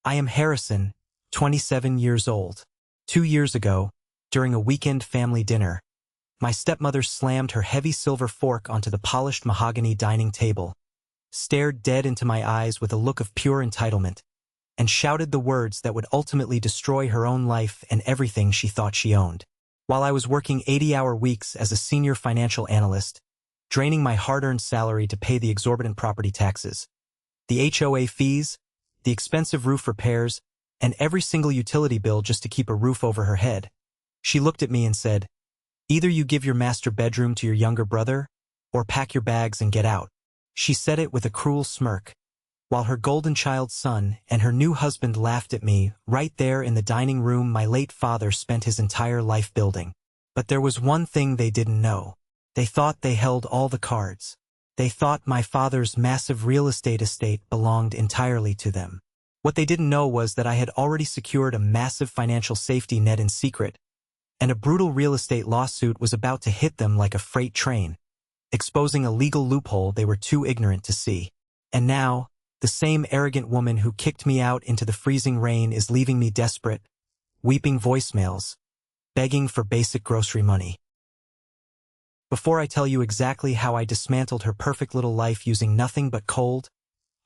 I am Harrison, 27 years old. 2 years ago, during a weekend family dinner, my stepmother slammed her heavy silver fork onto the polished mahogany dining table, stared dead into my eyes with a look of pure entitlement, and shouted the words that would ultimately destroy her own life and everything she thought she owned. While I was working 80-hour weeks as a senior financial analyst, draining my hard-earned salary to pay the exorbitant property taxes, the HOA fees, the expensive roof repairs, and every single utility bill just to keep a roof over her head, she looked at me and said, "Either you give your master bedroom to your younger brother, or pack your bags and get out." She said it with a cruel smirk, while her golden child son and her new husband laughed at me right there in the dining room my late father spent his entire life building. But there was one thing they didn't know. They thought they held all the cards. They thought my father's massive real estate belonged entirely to them. What they didn't know was that I had already secured a massive financial safety net in secret, and a brutal real estate lawsuit was about to hit them like a freight train, exposing a legal loophole they were too ignorant to see. And now, the same arrogant woman who kicked me out into the freezing rain is leaving me desperate, weeping voicemails, begging for basic grocery money. Before I tell you exactly how I dismantled her perfect little life using nothing but cold,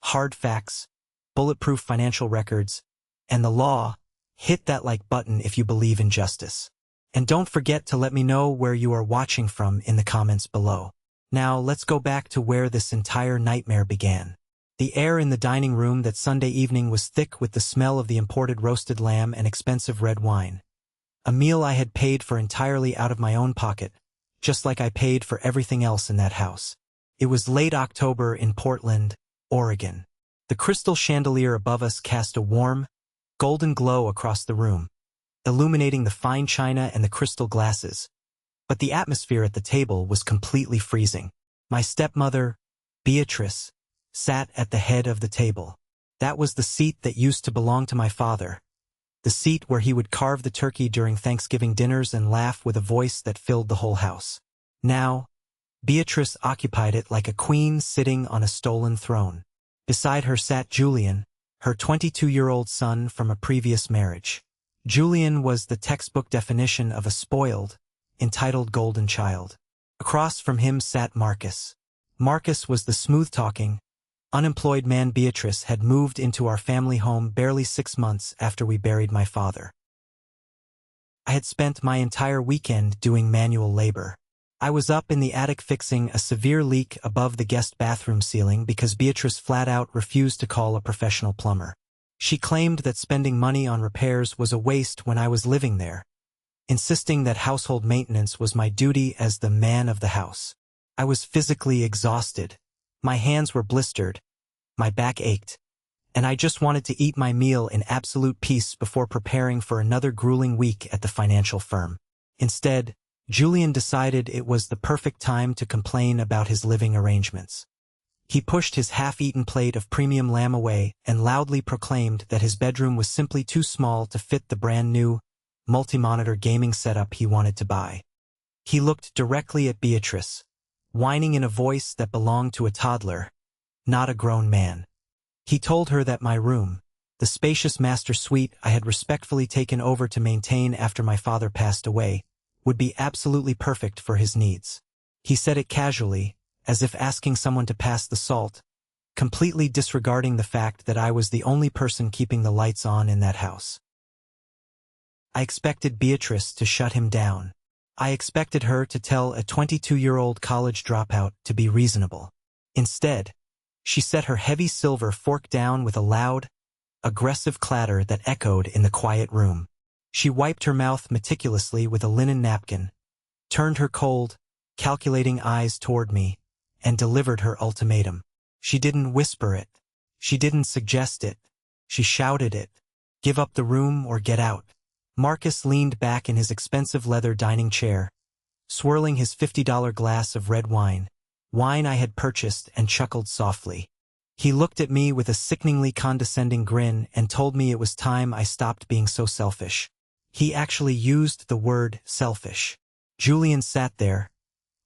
hard facts, bulletproof financial records, and the law, hit that like button if you believe in justice. And don't forget to let me know where you are watching from in the comments below. Now let's go back to where this entire nightmare began. The air in the dining room that Sunday evening was thick with the smell of the imported roasted lamb and expensive red wine. A meal I had paid for entirely out of my own pocket, just like I paid for everything else in that house. It was late October in Portland, Oregon. The crystal chandelier above us cast a warm, golden glow across the room, illuminating the fine china and the crystal glasses. But the atmosphere at the table was completely freezing. My stepmother, Beatrice, sat at the head of the table. That was the seat that used to belong to my father, the seat where he would carve the turkey during Thanksgiving dinners and laugh with a voice that filled the whole house. Now, Beatrice occupied it like a queen sitting on a stolen throne. Beside her sat Julian, her 22-year-old son from a previous marriage. Julian was the textbook definition of a spoiled, entitled golden child. Across from him sat Marcus. Marcus was the smooth-talking, unemployed man Beatrice had moved into our family home barely 6 months after we buried my father. I had spent my entire weekend doing manual labor. I was up in the attic fixing a severe leak above the guest bathroom ceiling because Beatrice flat out refused to call a professional plumber. She claimed that spending money on repairs was a waste when I was living there, insisting that household maintenance was my duty as the man of the house. I was physically exhausted. My hands were blistered, my back ached, and I just wanted to eat my meal in absolute peace before preparing for another grueling week at the financial firm. Instead, Julian decided it was the perfect time to complain about his living arrangements. He pushed his half-eaten plate of premium lamb away and loudly proclaimed that his bedroom was simply too small to fit the brand-new, multi-monitor gaming setup he wanted to buy. He looked directly at Beatrice, whining in a voice that belonged to a toddler, not a grown man. He told her that my room, the spacious master suite I had respectfully taken over to maintain after my father passed away, would be absolutely perfect for his needs. He said it casually, as if asking someone to pass the salt, completely disregarding the fact that I was the only person keeping the lights on in that house. I expected Beatrice to shut him down. I expected her to tell a 22-year-old college dropout to be reasonable. Instead, she set her heavy silver fork down with a loud, aggressive clatter that echoed in the quiet room. She wiped her mouth meticulously with a linen napkin, turned her cold, calculating eyes toward me, and delivered her ultimatum. She didn't whisper it. She didn't suggest it. She shouted it. Give up the room or get out. Marcus leaned back in his expensive leather dining chair, swirling his $50 glass of red wine I had purchased, and chuckled softly. He looked at me with a sickeningly condescending grin and told me it was time I stopped being so selfish. He actually used the word selfish. Julian sat there,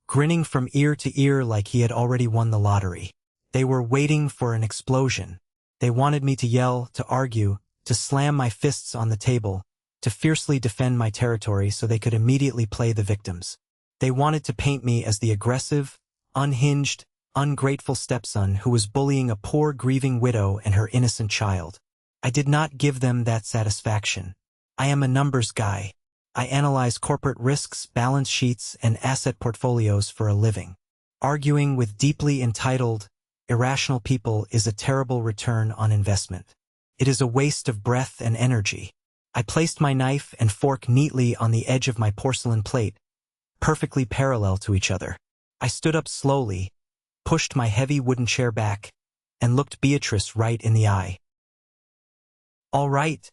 grinning from ear to ear like he had already won the lottery. They were waiting for an explosion. They wanted me to yell, to argue, to slam my fists on the table, to fiercely defend my territory so they could immediately play the victims. They wanted to paint me as the aggressive, unhinged, ungrateful stepson who was bullying a poor grieving widow and her innocent child. I did not give them that satisfaction. I am a numbers guy. I analyze corporate risks, balance sheets, and asset portfolios for a living. Arguing with deeply entitled, irrational people is a terrible return on investment. It is a waste of breath and energy. I placed my knife and fork neatly on the edge of my porcelain plate, perfectly parallel to each other. I stood up slowly, pushed my heavy wooden chair back, and looked Beatrice right in the eye. "All right,"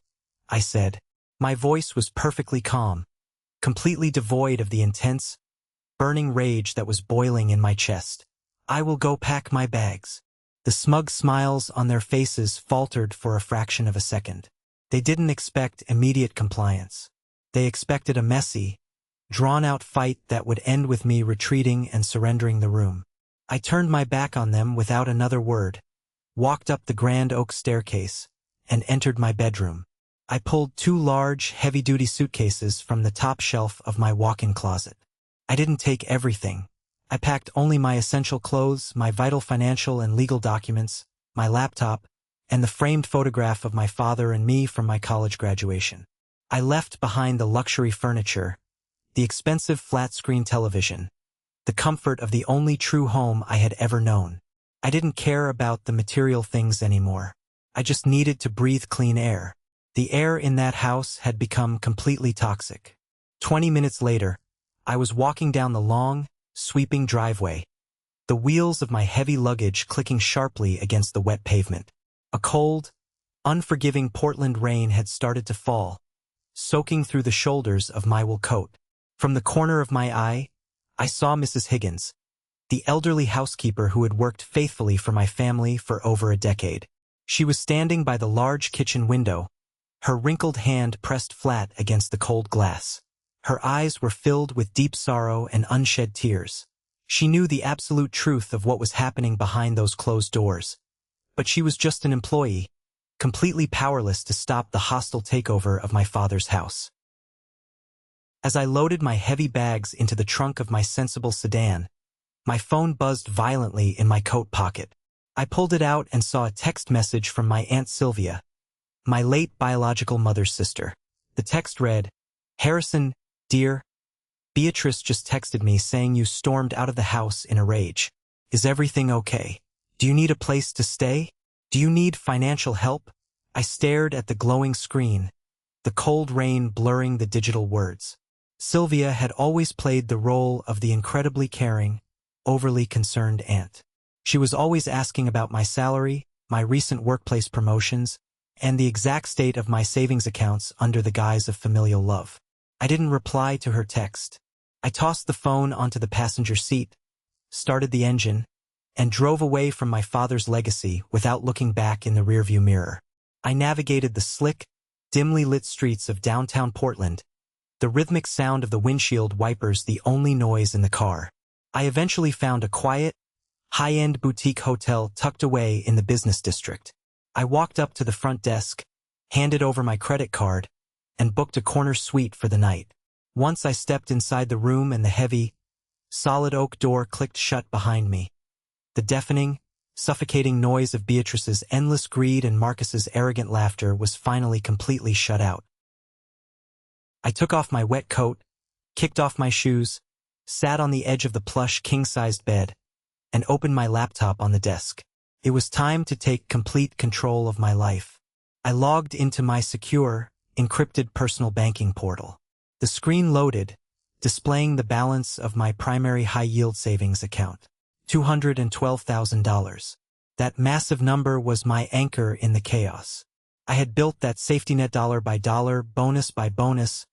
I said. My voice was perfectly calm, completely devoid of the intense, burning rage that was boiling in my chest. "I will go pack my bags." The smug smiles on their faces faltered for a fraction of a second. They didn't expect immediate compliance. They expected a messy, drawn-out fight that would end with me retreating and surrendering the room. I turned my back on them without another word, walked up the grand oak staircase, and entered my bedroom. I pulled 2 large, heavy-duty suitcases from the top shelf of my walk-in closet. I didn't take everything. I packed only my essential clothes, my vital financial and legal documents, my laptop, and the framed photograph of my father and me from my college graduation. I left behind the luxury furniture, the expensive flat-screen television, the comfort of the only true home I had ever known. I didn't care about the material things anymore. I just needed to breathe clean air. The air in that house had become completely toxic. 20 minutes later, I was walking down the long, sweeping driveway, the wheels of my heavy luggage clicking sharply against the wet pavement. A cold, unforgiving Portland rain had started to fall, soaking through the shoulders of my wool coat. From the corner of my eye, I saw Mrs. Higgins, the elderly housekeeper who had worked faithfully for my family for over a decade. She was standing by the large kitchen window, her wrinkled hand pressed flat against the cold glass. Her eyes were filled with deep sorrow and unshed tears. She knew the absolute truth of what was happening behind those closed doors. But she was just an employee, completely powerless to stop the hostile takeover of my father's house. As I loaded my heavy bags into the trunk of my sensible sedan, my phone buzzed violently in my coat pocket. I pulled it out and saw a text message from my Aunt Sylvia, my late biological mother's sister. The text read, "Harrison, dear, Beatrice just texted me saying you stormed out of the house in a rage. Is everything okay? Do you need a place to stay? Do you need financial help?" I stared at the glowing screen, the cold rain blurring the digital words. Sylvia had always played the role of the incredibly caring, overly concerned aunt. She was always asking about my salary, my recent workplace promotions, and the exact state of my savings accounts under the guise of familial love. I didn't reply to her text. I tossed the phone onto the passenger seat, started the engine, and drove away from my father's legacy without looking back in the rearview mirror. I navigated the slick, dimly lit streets of downtown Portland, the rhythmic sound of the windshield wipers the only noise in the car. I eventually found a quiet, high-end boutique hotel tucked away in the business district. I walked up to the front desk, handed over my credit card, and booked a corner suite for the night. Once I stepped inside the room and the heavy, solid oak door clicked shut behind me, the deafening, suffocating noise of Beatrice's endless greed and Marcus's arrogant laughter was finally completely shut out. I took off my wet coat, kicked off my shoes, sat on the edge of the plush king-sized bed, and opened my laptop on the desk. It was time to take complete control of my life. I logged into my secure, encrypted personal banking portal. The screen loaded, displaying the balance of my primary high-yield savings account, $212,000. That massive number was my anchor in the chaos. I had built that safety net dollar by dollar, bonus by bonus,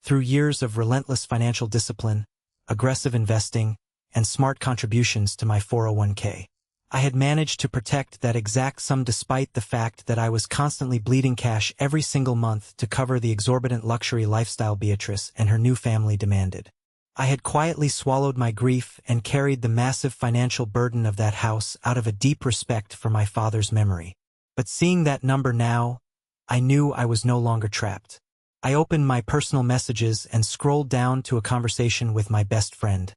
through years of relentless financial discipline, aggressive investing, and smart contributions to my 401k. I had managed to protect that exact sum despite the fact that I was constantly bleeding cash every single month to cover the exorbitant luxury lifestyle Beatrice and her new family demanded. I had quietly swallowed my grief and carried the massive financial burden of that house out of a deep respect for my father's memory. But seeing that number now, I knew I was no longer trapped. I opened my personal messages and scrolled down to a conversation with my best friend,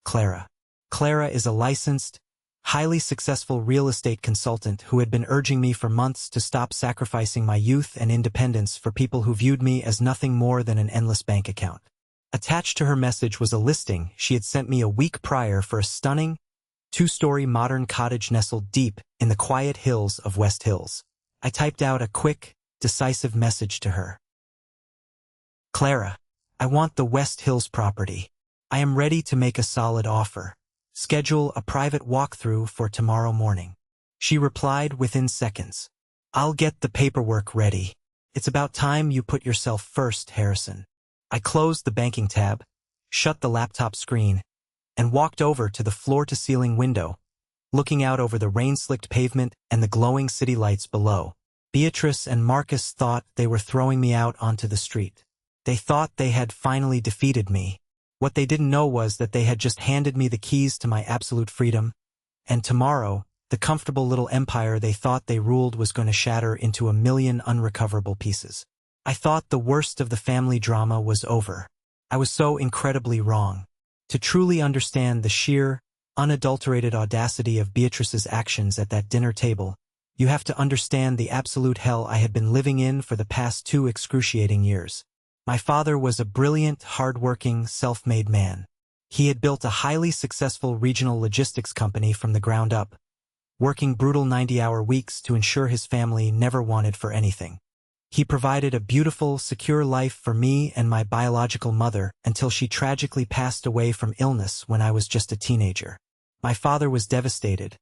Clara. Clara is a licensed, highly successful real estate consultant who had been urging me for months to stop sacrificing my youth and independence for people who viewed me as nothing more than an endless bank account. Attached to her message was a listing she had sent me a week prior for a stunning, two-story modern cottage nestled deep in the quiet hills of West Hills. I typed out a quick, decisive message to her. Clara, I want the West Hills property. I am ready to make a solid offer. Schedule a private walkthrough for tomorrow morning. She replied within seconds. I'll get the paperwork ready. It's about time you put yourself first, Harrison. I closed the banking tab, shut the laptop screen, and walked over to the floor-to-ceiling window, looking out over the rain-slicked pavement and the glowing city lights below. Beatrice and Marcus thought they were throwing me out onto the street. They thought they had finally defeated me. What they didn't know was that they had just handed me the keys to my absolute freedom, and tomorrow, the comfortable little empire they thought they ruled was going to shatter into a million unrecoverable pieces. I thought the worst of the family drama was over. I was so incredibly wrong. To truly understand the sheer, unadulterated audacity of Beatrice's actions at that dinner table, you have to understand the absolute hell I had been living in for the past 2 excruciating years. My father was a brilliant, hard-working, self-made man. He had built a highly successful regional logistics company from the ground up, working brutal 90-hour weeks to ensure his family never wanted for anything. He provided a beautiful, secure life for me and my biological mother until she tragically passed away from illness when I was just a teenager. My father was devastated,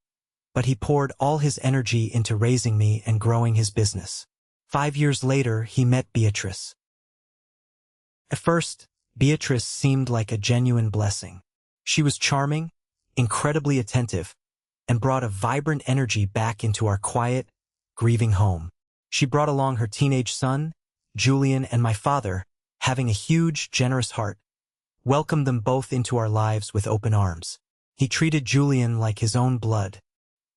but he poured all his energy into raising me and growing his business. 5 years later, he met Beatrice. At first, Beatrice seemed like a genuine blessing. She was charming, incredibly attentive, and brought a vibrant energy back into our quiet, grieving home. She brought along her teenage son, Julian, and my father, having a huge, generous heart, welcomed them both into our lives with open arms. He treated Julian like his own blood.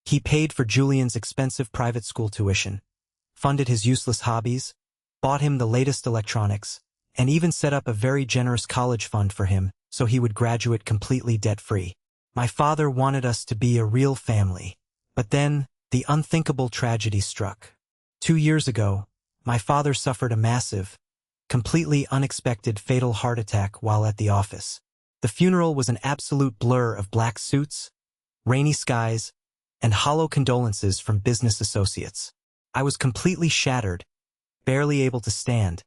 He paid for Julian's expensive private school tuition, funded his useless hobbies, bought him the latest electronics, and even set up a very generous college fund for him so he would graduate completely debt-free. My father wanted us to be a real family, but then the unthinkable tragedy struck. 2 years ago, my father suffered a massive, completely unexpected fatal heart attack while at the office. The funeral was an absolute blur of black suits, rainy skies, and hollow condolences from business associates. I was completely shattered, barely able to stand,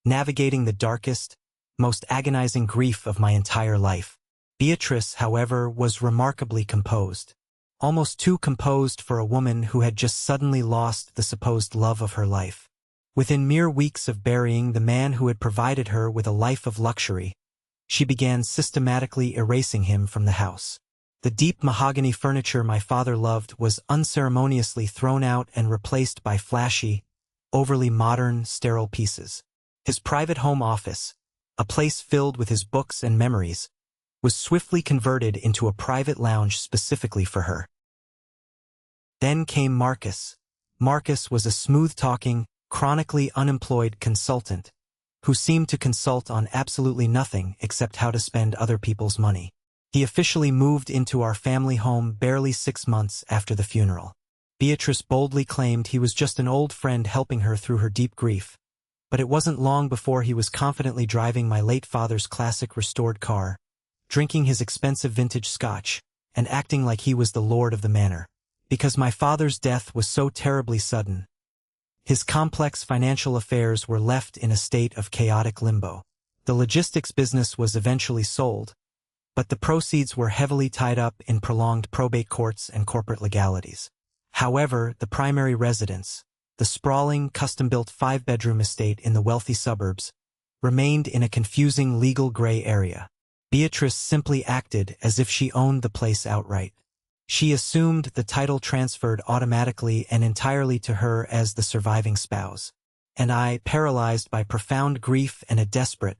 navigating the darkest, most agonizing grief of my entire life. Beatrice, however, was remarkably composed. Almost too composed for a woman who had just suddenly lost the supposed love of her life. Within mere weeks of burying the man who had provided her with a life of luxury, she began systematically erasing him from the house. The deep mahogany furniture my father loved was unceremoniously thrown out and replaced by flashy, overly modern, sterile pieces. His private home office, a place filled with his books and memories, was swiftly converted into a private lounge specifically for her. Then came Marcus. Marcus was a smooth-talking, chronically unemployed consultant who seemed to consult on absolutely nothing except how to spend other people's money. He officially moved into our family home barely 6 months after the funeral. Beatrice boldly claimed he was just an old friend helping her through her deep grief, but it wasn't long before he was confidently driving my late father's classic restored car, drinking his expensive vintage scotch, and acting like he was the lord of the manor. Because my father's death was so terribly sudden, his complex financial affairs were left in a state of chaotic limbo. The logistics business was eventually sold, but the proceeds were heavily tied up in prolonged probate courts and corporate legalities. However, the primary residence, the sprawling, custom-built 5-bedroom estate in the wealthy suburbs, remained in a confusing legal gray area. Beatrice simply acted as if she owned the place outright. She assumed the title transferred automatically and entirely to her as the surviving spouse. And I, paralyzed by profound grief and a desperate,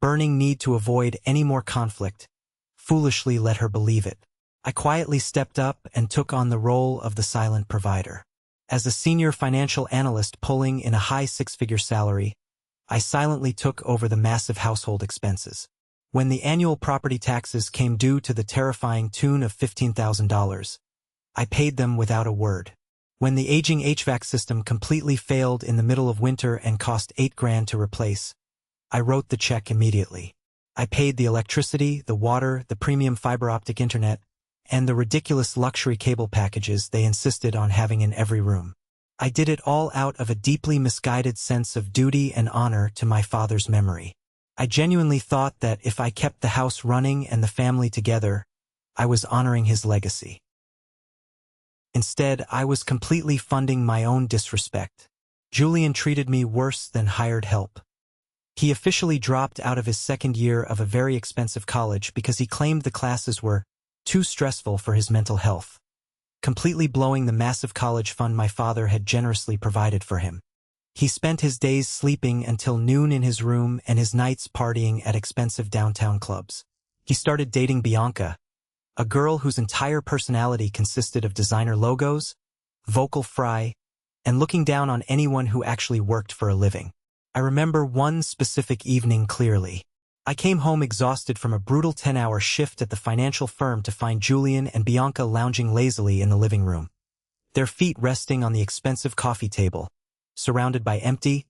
burning need to avoid any more conflict, foolishly let her believe it. I quietly stepped up and took on the role of the silent provider. As a senior financial analyst pulling in a high six-figure salary, I silently took over the massive household expenses. When the annual property taxes came due to the terrifying tune of $15,000, I paid them without a word. When the aging HVAC system completely failed in the middle of winter and cost $8,000 to replace, I wrote the check immediately. I paid the electricity, the water, the premium fiber optic internet, and the ridiculous luxury cable packages they insisted on having in every room. I did it all out of a deeply misguided sense of duty and honor to my father's memory. I genuinely thought that if I kept the house running and the family together, I was honoring his legacy. Instead, I was completely funding my own disrespect. Julian treated me worse than hired help. He officially dropped out of his second year of a very expensive college because he claimed the classes were too stressful for his mental health, completely blowing the massive college fund my father had generously provided for him. He spent his days sleeping until noon in his room and his nights partying at expensive downtown clubs. He started dating Bianca, a girl whose entire personality consisted of designer logos, vocal fry, and looking down on anyone who actually worked for a living. I remember one specific evening clearly. I came home exhausted from a brutal 10-hour shift at the financial firm to find Julian and Bianca lounging lazily in the living room, their feet resting on the expensive coffee table, surrounded by empty,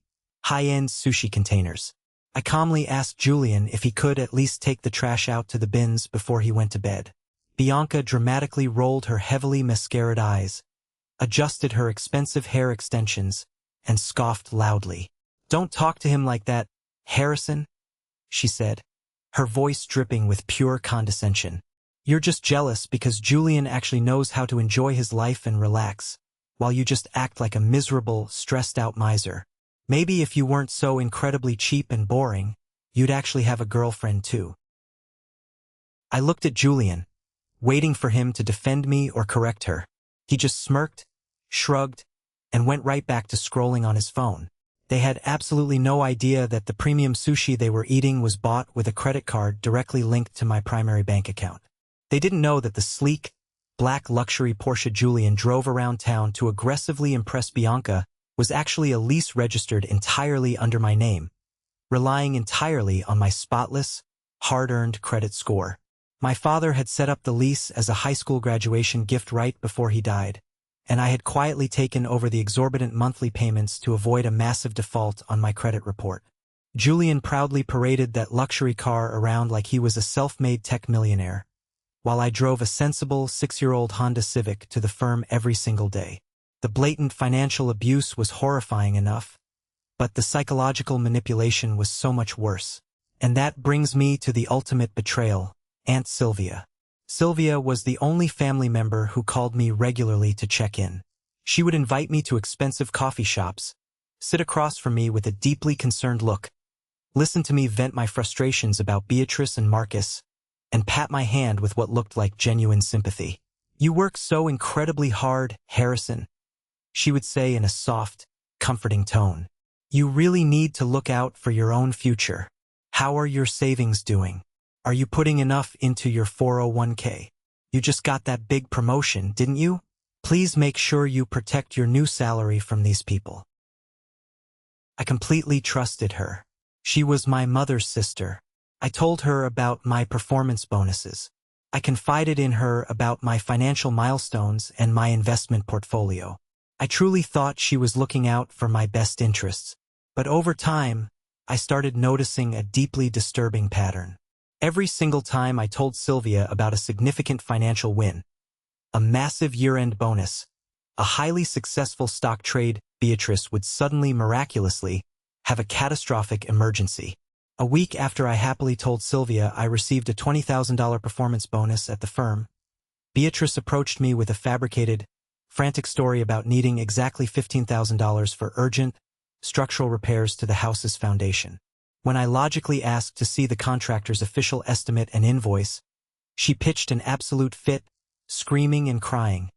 high-end sushi containers. I calmly asked Julian if he could at least take the trash out to the bins before he went to bed. Bianca dramatically rolled her heavily mascaraed eyes, adjusted her expensive hair extensions, and scoffed loudly. "Don't talk to him like that, Harrison," she said, her voice dripping with pure condescension. "You're just jealous because Julian actually knows how to enjoy his life and relax, while you just act like a miserable, stressed-out miser. Maybe if you weren't so incredibly cheap and boring, you'd actually have a girlfriend too." I looked at Julian, waiting for him to defend me or correct her. He just smirked, shrugged, and went right back to scrolling on his phone. They had absolutely no idea that the premium sushi they were eating was bought with a credit card directly linked to my primary bank account. They didn't know that the sleek, black luxury Porsche Julian drove around town to aggressively impress Bianca was actually a lease registered entirely under my name, relying entirely on my spotless, hard-earned credit score. My father had set up the lease as a high school graduation gift right before he died, and I had quietly taken over the exorbitant monthly payments to avoid a massive default on my credit report. Julian proudly paraded that luxury car around like he was a self-made tech millionaire, while I drove a sensible 6-year-old Honda Civic to the firm every single day. The blatant financial abuse was horrifying enough, but the psychological manipulation was so much worse. And that brings me to the ultimate betrayal, Aunt Sylvia. Sylvia was the only family member who called me regularly to check in. She would invite me to expensive coffee shops, sit across from me with a deeply concerned look, listen to me vent my frustrations about Beatrice and Marcus, and pat my hand with what looked like genuine sympathy. "You work so incredibly hard, Harrison," she would say in a soft, comforting tone. "You really need to look out for your own future. How are your savings doing? Are you putting enough into your 401k? You just got that big promotion, didn't you? Please make sure you protect your new salary from these people." I completely trusted her. She was my mother's sister. I told her about my performance bonuses. I confided in her about my financial milestones and my investment portfolio. I truly thought she was looking out for my best interests. But over time, I started noticing a deeply disturbing pattern. Every single time I told Sylvia about a significant financial win, a massive year-end bonus, a highly successful stock trade, Beatrice would suddenly miraculously have a catastrophic emergency. A week after I happily told Sylvia I received a $20,000 performance bonus at the firm, Beatrice approached me with a fabricated, frantic story about needing exactly $15,000 for urgent, structural repairs to the house's foundation. When I logically asked to see the contractor's official estimate and invoice, she pitched an absolute fit, screaming and crying,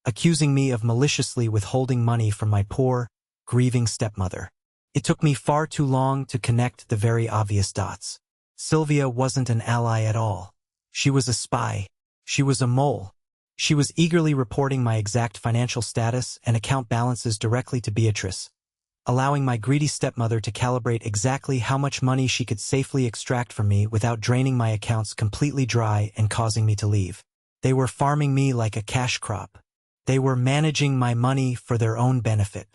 accusing me of maliciously withholding money from my poor, grieving stepmother. It took me far too long to connect the very obvious dots. Sylvia wasn't an ally at all. She was a spy. She was a mole. She was eagerly reporting my exact financial status and account balances directly to Beatrice, allowing my greedy stepmother to calibrate exactly how much money she could safely extract from me without draining my accounts completely dry and causing me to leave. They were farming me like a cash crop. They were managing my money for their own benefit.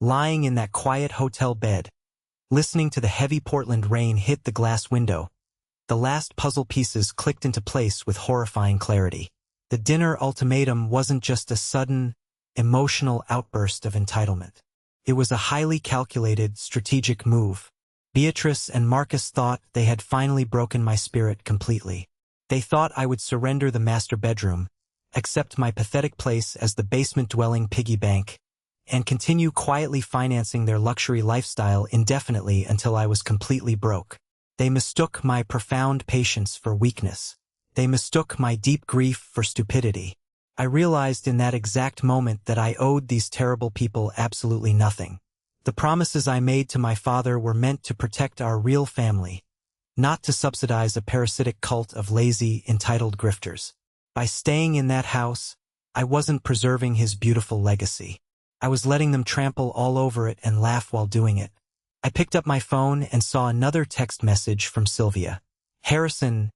Lying in that quiet hotel bed, listening to the heavy Portland rain hit the glass window, the last puzzle pieces clicked into place with horrifying clarity. The dinner ultimatum wasn't just a sudden, emotional outburst of entitlement. It was a highly calculated, strategic move. Beatrice and Marcus thought they had finally broken my spirit completely. They thought I would surrender the master bedroom, accept my pathetic place as the basement-dwelling piggy bank, and continue quietly financing their luxury lifestyle indefinitely until I was completely broke. They mistook my profound patience for weakness. They mistook my deep grief for stupidity. I realized in that exact moment that I owed these terrible people absolutely nothing. The promises I made to my father were meant to protect our real family, not to subsidize a parasitic cult of lazy, entitled grifters. By staying in that house, I wasn't preserving his beautiful legacy. I was letting them trample all over it and laugh while doing it. I picked up my phone and saw another text message from Sylvia. Harrison,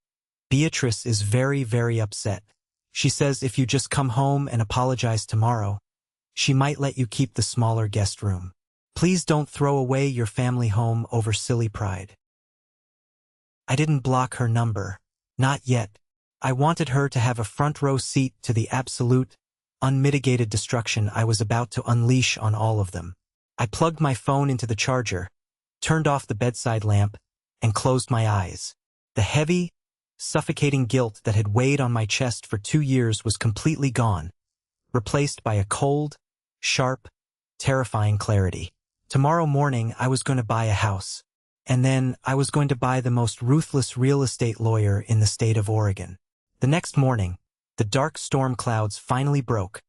Beatrice is very, very upset. She says if you just come home and apologize tomorrow, she might let you keep the smaller guest room. Please don't throw away your family home over silly pride. I didn't block her number. Not yet. I wanted her to have a front row seat to the absolute, unmitigated destruction I was about to unleash on all of them. I plugged my phone into the charger, turned off the bedside lamp, and closed my eyes. The heavy, suffocating guilt that had weighed on my chest for 2 years was completely gone, replaced by a cold, sharp, terrifying clarity. Tomorrow morning I was going to buy a house, and then I was going to buy the most ruthless real estate lawyer in the state of Oregon. The next morning, the dark storm clouds finally broke,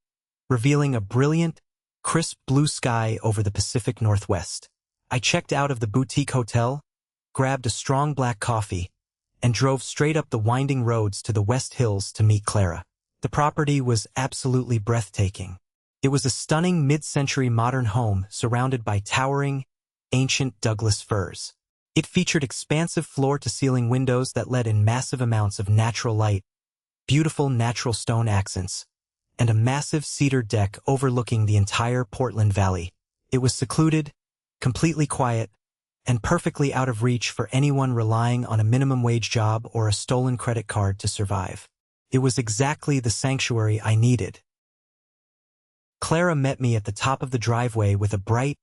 revealing a brilliant, crisp blue sky over the Pacific Northwest. I checked out of the boutique hotel, grabbed a strong black coffee, and drove straight up the winding roads to the West Hills to meet Clara. The property was absolutely breathtaking. It was a stunning mid-century modern home surrounded by towering, ancient Douglas firs. It featured expansive floor-to-ceiling windows that let in massive amounts of natural light, beautiful natural stone accents, and a massive cedar deck overlooking the entire Portland Valley. It was secluded, completely quiet, and perfectly out of reach for anyone relying on a minimum wage job or a stolen credit card to survive. It was exactly the sanctuary I needed. Clara met me at the top of the driveway with a bright,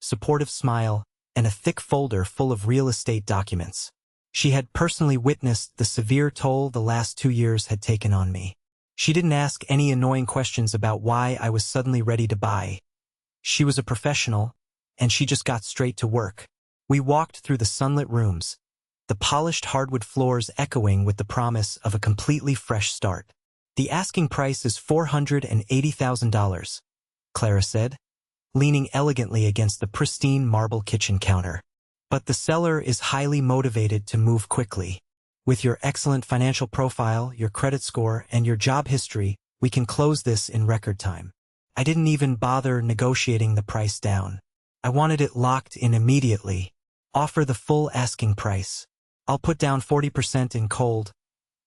supportive smile and a thick folder full of real estate documents. She had personally witnessed the severe toll the last 2 years had taken on me. She didn't ask any annoying questions about why I was suddenly ready to buy. She was a professional, and she just got straight to work. We walked through the sunlit rooms, the polished hardwood floors echoing with the promise of a completely fresh start. The asking price is $480,000, Clara said, leaning elegantly against the pristine marble kitchen counter. But the seller is highly motivated to move quickly. With your excellent financial profile, your credit score, and your job history, we can close this in record time. I didn't even bother negotiating the price down. I wanted it locked in immediately. Offer the full asking price. I'll put down 40% in cold,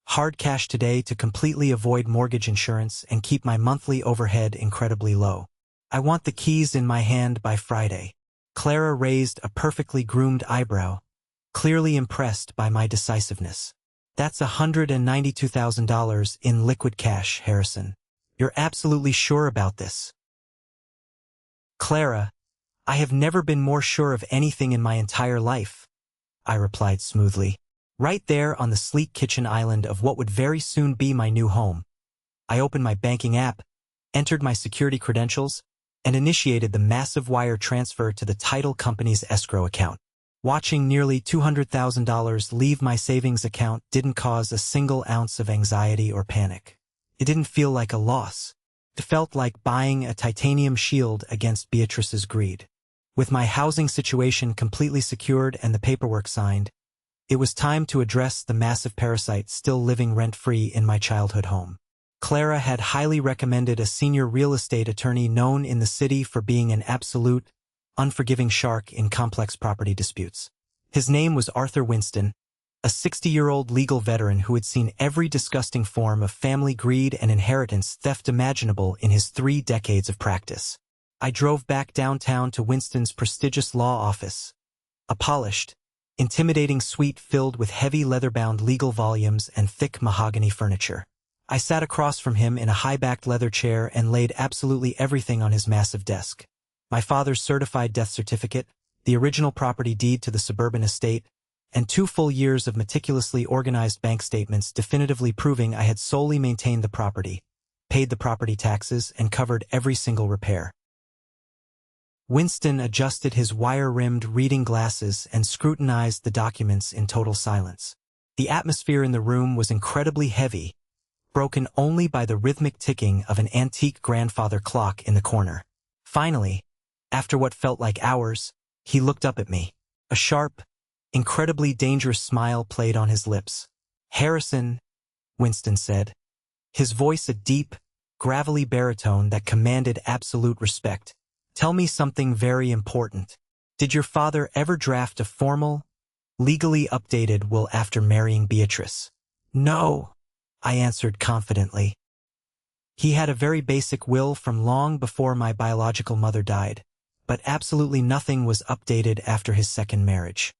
hard cash today to completely avoid mortgage insurance and keep my monthly overhead incredibly low. I want the keys in my hand by Friday. Clara raised a perfectly groomed eyebrow, clearly impressed by my decisiveness. That's $192,000 in liquid cash, Harrison. You're absolutely sure about this? Clara, I have never been more sure of anything in my entire life, I replied smoothly. Right there on the sleek kitchen island of what would very soon be my new home, I opened my banking app, entered my security credentials, and initiated the massive wire transfer to the title company's escrow account. Watching nearly $200,000 leave my savings account didn't cause a single ounce of anxiety or panic. It didn't feel like a loss. It felt like buying a titanium shield against Beatrice's greed. With my housing situation completely secured and the paperwork signed, it was time to address the massive parasite still living rent-free in my childhood home. Clara had highly recommended a senior real estate attorney known in the city for being an absolute, unforgiving shark in complex property disputes. His name was Arthur Winston, a 60-year-old legal veteran who had seen every disgusting form of family greed and inheritance theft imaginable in his 3 decades of practice. I drove back downtown to Winston's prestigious law office, a polished, intimidating suite filled with heavy leather-bound legal volumes and thick mahogany furniture. I sat across from him in a high-backed leather chair and laid absolutely everything on his massive desk. My father's certified death certificate, the original property deed to the suburban estate, and 2 full years of meticulously organized bank statements definitively proving I had solely maintained the property, paid the property taxes, and covered every single repair. Winston adjusted his wire-rimmed reading glasses and scrutinized the documents in total silence. The atmosphere in the room was incredibly heavy, broken only by the rhythmic ticking of an antique grandfather clock in the corner. Finally, after what felt like hours, he looked up at me. A sharp, incredibly dangerous smile played on his lips. "Harrison," Winston said, his voice a deep, gravelly baritone that commanded absolute respect. "Tell me something very important. Did your father ever draft a formal, legally updated will after marrying Beatrice?" "No," I answered confidently. "He had a very basic will from long before my biological mother died, but absolutely nothing was updated after his second marriage.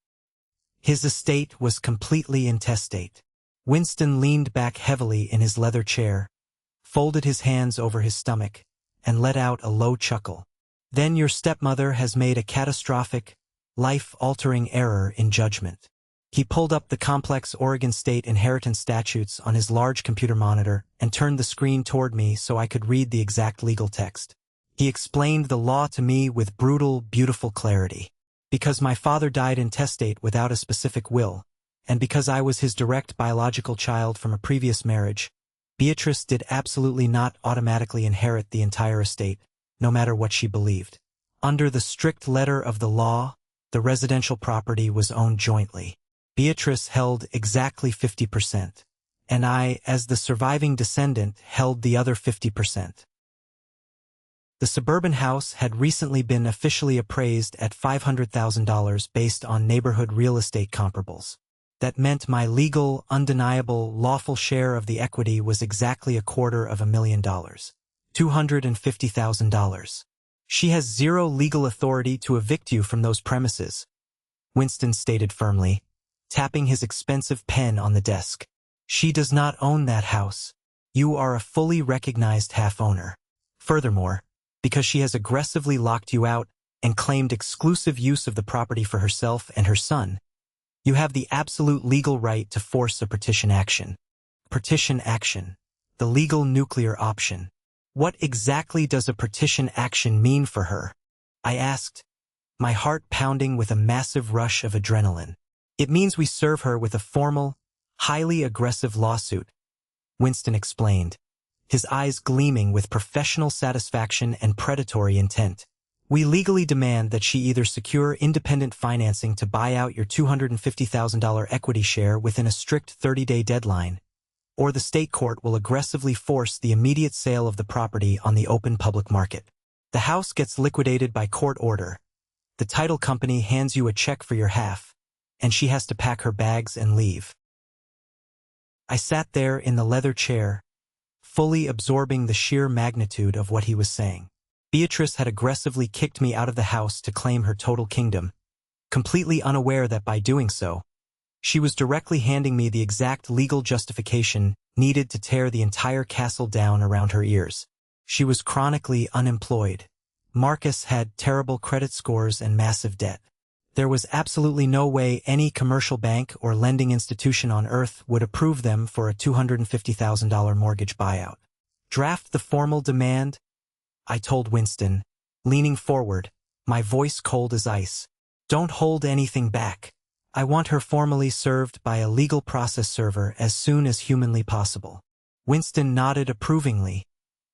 His estate was completely intestate." Winston leaned back heavily in his leather chair, folded his hands over his stomach, and let out a low chuckle. "Then your stepmother has made a catastrophic, life-altering error in judgment." He pulled up the complex Oregon state inheritance statutes on his large computer monitor and turned the screen toward me so I could read the exact legal text. He explained the law to me with brutal, beautiful clarity. Because my father died intestate without a specific will, and because I was his direct biological child from a previous marriage, Beatrice did absolutely not automatically inherit the entire estate, no matter what she believed. Under the strict letter of the law, the residential property was owned jointly. Beatrice held exactly 50%, and I, as the surviving descendant, held the other 50%. The suburban house had recently been officially appraised at $500,000 based on neighborhood real estate comparables. That meant my legal, undeniable, lawful share of the equity was exactly $250,000. $250,000. "She has zero legal authority to evict you from those premises," Winston stated firmly, tapping his expensive pen on the desk. "She does not own that house. You are a fully recognized half-owner. Furthermore, because she has aggressively locked you out and claimed exclusive use of the property for herself and her son, you have the absolute legal right to force a partition action." Partition action. The legal nuclear option. What exactly does a partition action mean for her? I asked, my heart pounding with a massive rush of adrenaline. "It means we serve her with a formal, highly aggressive lawsuit," Winston explained, his eyes gleaming with professional satisfaction and predatory intent. "We legally demand that she either secure independent financing to buy out your $250,000 equity share within a strict 30-day deadline, or the state court will aggressively force the immediate sale of the property on the open public market. The house gets liquidated by court order. The title company hands you a check for your half, and she has to pack her bags and leave." I sat there in the leather chair, fully absorbing the sheer magnitude of what he was saying. Beatrice had aggressively kicked me out of the house to claim her total kingdom, completely unaware that by doing so, she was directly handing me the exact legal justification needed to tear the entire castle down around her ears. She was chronically unemployed. Marcus had terrible credit scores and massive debt. There was absolutely no way any commercial bank or lending institution on earth would approve them for a $250,000 mortgage buyout. "Draft the formal demand," I told Winston, leaning forward, my voice cold as ice. "Don't hold anything back. I want her formally served by a legal process server as soon as humanly possible." Winston nodded approvingly,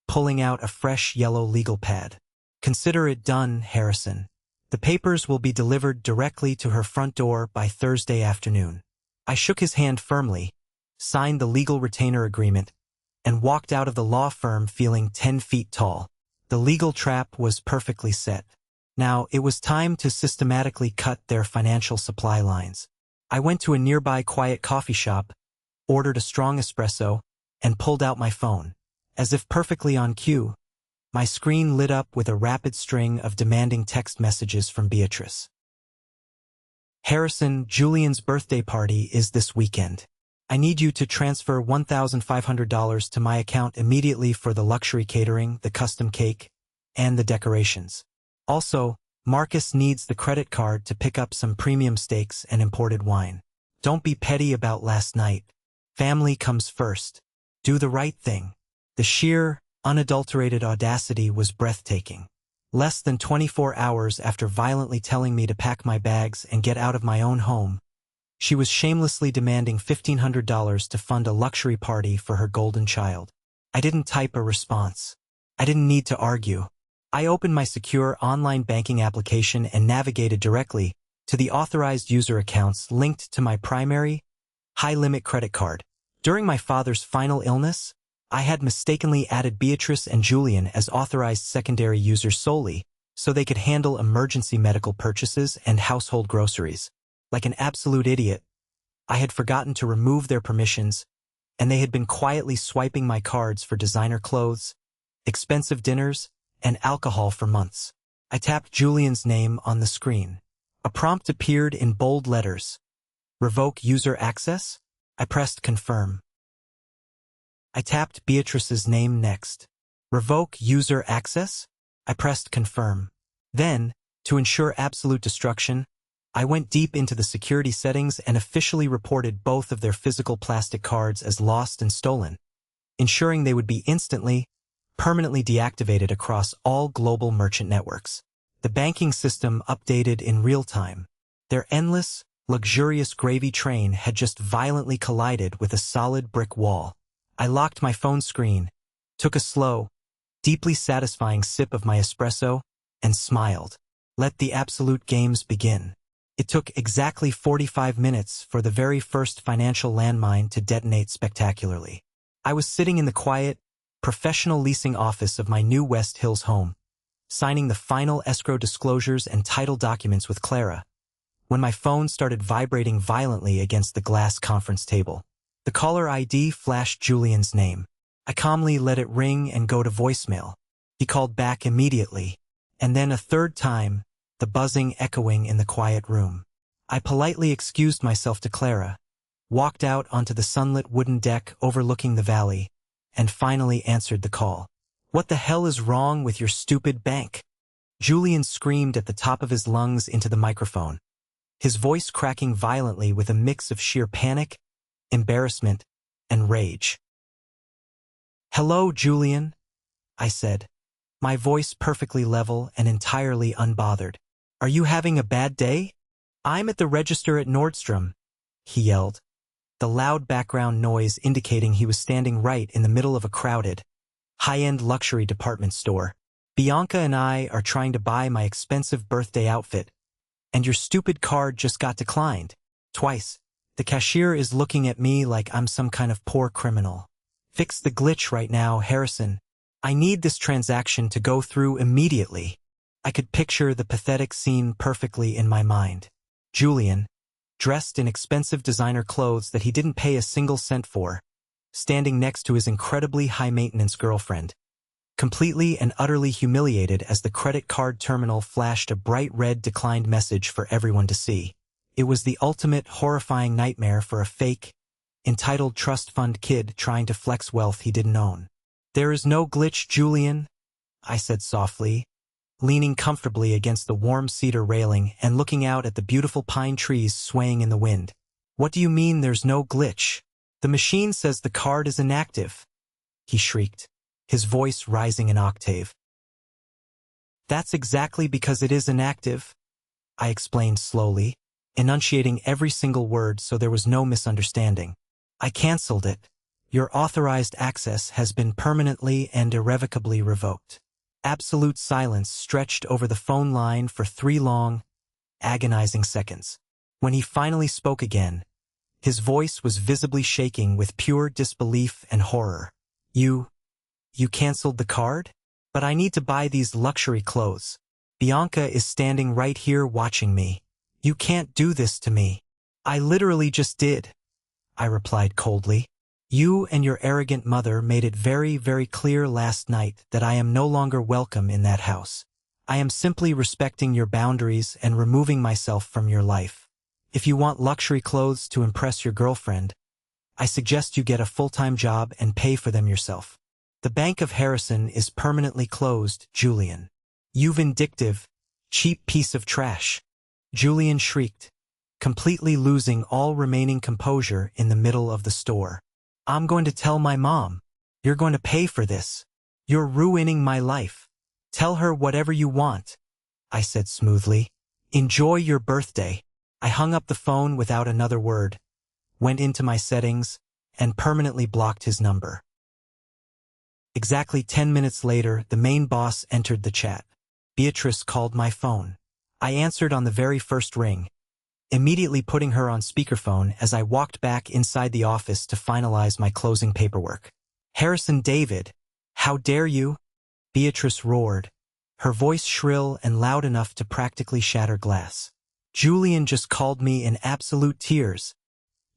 pulling out a fresh yellow legal pad. "Consider it done, Harrison. The papers will be delivered directly to her front door by Thursday afternoon." I shook his hand firmly, signed the legal retainer agreement, and walked out of the law firm feeling 10 feet tall. The legal trap was perfectly set. Now, it was time to systematically cut their financial supply lines. I went to a nearby quiet coffee shop, ordered a strong espresso, and pulled out my phone. As if perfectly on cue, my screen lit up with a rapid string of demanding text messages from Beatrice. Harrison, Julian's birthday party is this weekend. I need you to transfer $1,500 to my account immediately for the luxury catering, the custom cake, and the decorations. Also, Marcus needs the credit card to pick up some premium steaks and imported wine. Don't be petty about last night. Family comes first. Do the right thing. The sheer, unadulterated audacity was breathtaking. Less than 24 hours after violently telling me to pack my bags and get out of my own home, she was shamelessly demanding $1,500 to fund a luxury party for her golden child. I didn't type a response. I didn't need to argue. I opened my secure online banking application and navigated directly to the authorized user accounts linked to my primary, high-limit credit card. During my father's final illness, I had mistakenly added Beatrice and Julian as authorized secondary users solely so they could handle emergency medical purchases and household groceries. Like an absolute idiot, I had forgotten to remove their permissions, and they had been quietly swiping my cards for designer clothes, expensive dinners, and alcohol for months. I tapped Julian's name on the screen. A prompt appeared in bold letters. Revoke user access? I pressed confirm. I tapped Beatrice's name next. Revoke user access? I pressed confirm. Then, to ensure absolute destruction, I went deep into the security settings and officially reported both of their physical plastic cards as lost and stolen, ensuring they would be instantly, permanently deactivated across all global merchant networks. The banking system updated in real time. Their endless, luxurious gravy train had just violently collided with a solid brick wall. I locked my phone screen, took a slow, deeply satisfying sip of my espresso, and smiled. Let the absolute games begin. It took exactly 45 minutes for the very first financial landmine to detonate spectacularly. I was sitting in the quiet, professional leasing office of my new West Hills home, signing the final escrow disclosures and title documents with Clara, when my phone started vibrating violently against the glass conference table. The caller ID flashed Julian's name. I calmly let it ring and go to voicemail. He called back immediately, and then a third time, the buzzing echoing in the quiet room. I politely excused myself to Clara, walked out onto the sunlit wooden deck overlooking the valley, and finally answered the call. What the hell is wrong with your stupid bank? Julian screamed at the top of his lungs into the microphone, his voice cracking violently with a mix of sheer panic, embarrassment, and rage. Hello, Julian, I said, my voice perfectly level and entirely unbothered. Are you having a bad day? I'm at the register at Nordstrom, he yelled, the loud background noise indicating he was standing right in the middle of a crowded, high-end luxury department store. Bianca and I are trying to buy my expensive birthday outfit, and your stupid card just got declined. Twice. The cashier is looking at me like I'm some kind of poor criminal. Fix the glitch right now, Harrison. I need this transaction to go through immediately. I could picture the pathetic scene perfectly in my mind. Julian, dressed in expensive designer clothes that he didn't pay a single cent for, standing next to his incredibly high-maintenance girlfriend, completely and utterly humiliated as the credit card terminal flashed a bright red declined message for everyone to see. It was the ultimate horrifying nightmare for a fake, entitled trust fund kid trying to flex wealth he didn't own. There is no glitch, Julian, I said softly, leaning comfortably against the warm cedar railing and looking out at the beautiful pine trees swaying in the wind. What do you mean there's no glitch? The machine says the card is inactive, he shrieked, his voice rising an octave. That's exactly because it is inactive, I explained slowly, enunciating every single word so there was no misunderstanding. I canceled it. Your authorized access has been permanently and irrevocably revoked. Absolute silence stretched over the phone line for 3 long, agonizing seconds. When he finally spoke again, his voice was visibly shaking with pure disbelief and horror. You canceled the card? But I need to buy these luxury clothes. Bianca is standing right here watching me. You can't do this to me. I literally just did, I replied coldly. You and your arrogant mother made it very, very clear last night that I am no longer welcome in that house. I am simply respecting your boundaries and removing myself from your life. If you want luxury clothes to impress your girlfriend, I suggest you get a full-time job and pay for them yourself. The Bank of Harrison is permanently closed, Julian. You vindictive, cheap piece of trash. Julian shrieked, completely losing all remaining composure in the middle of the store. I'm going to tell my mom. You're going to pay for this. You're ruining my life. Tell her whatever you want, I said smoothly. Enjoy your birthday. I hung up the phone without another word, went into my settings, and permanently blocked his number. Exactly 10 minutes later, the main boss entered the chat. Beatrice called my phone. I answered on the very first ring, immediately putting her on speakerphone as I walked back inside the office to finalize my closing paperwork. Harrison David, how dare you? Beatrice roared, her voice shrill and loud enough to practically shatter glass. Julian just called me in absolute tears.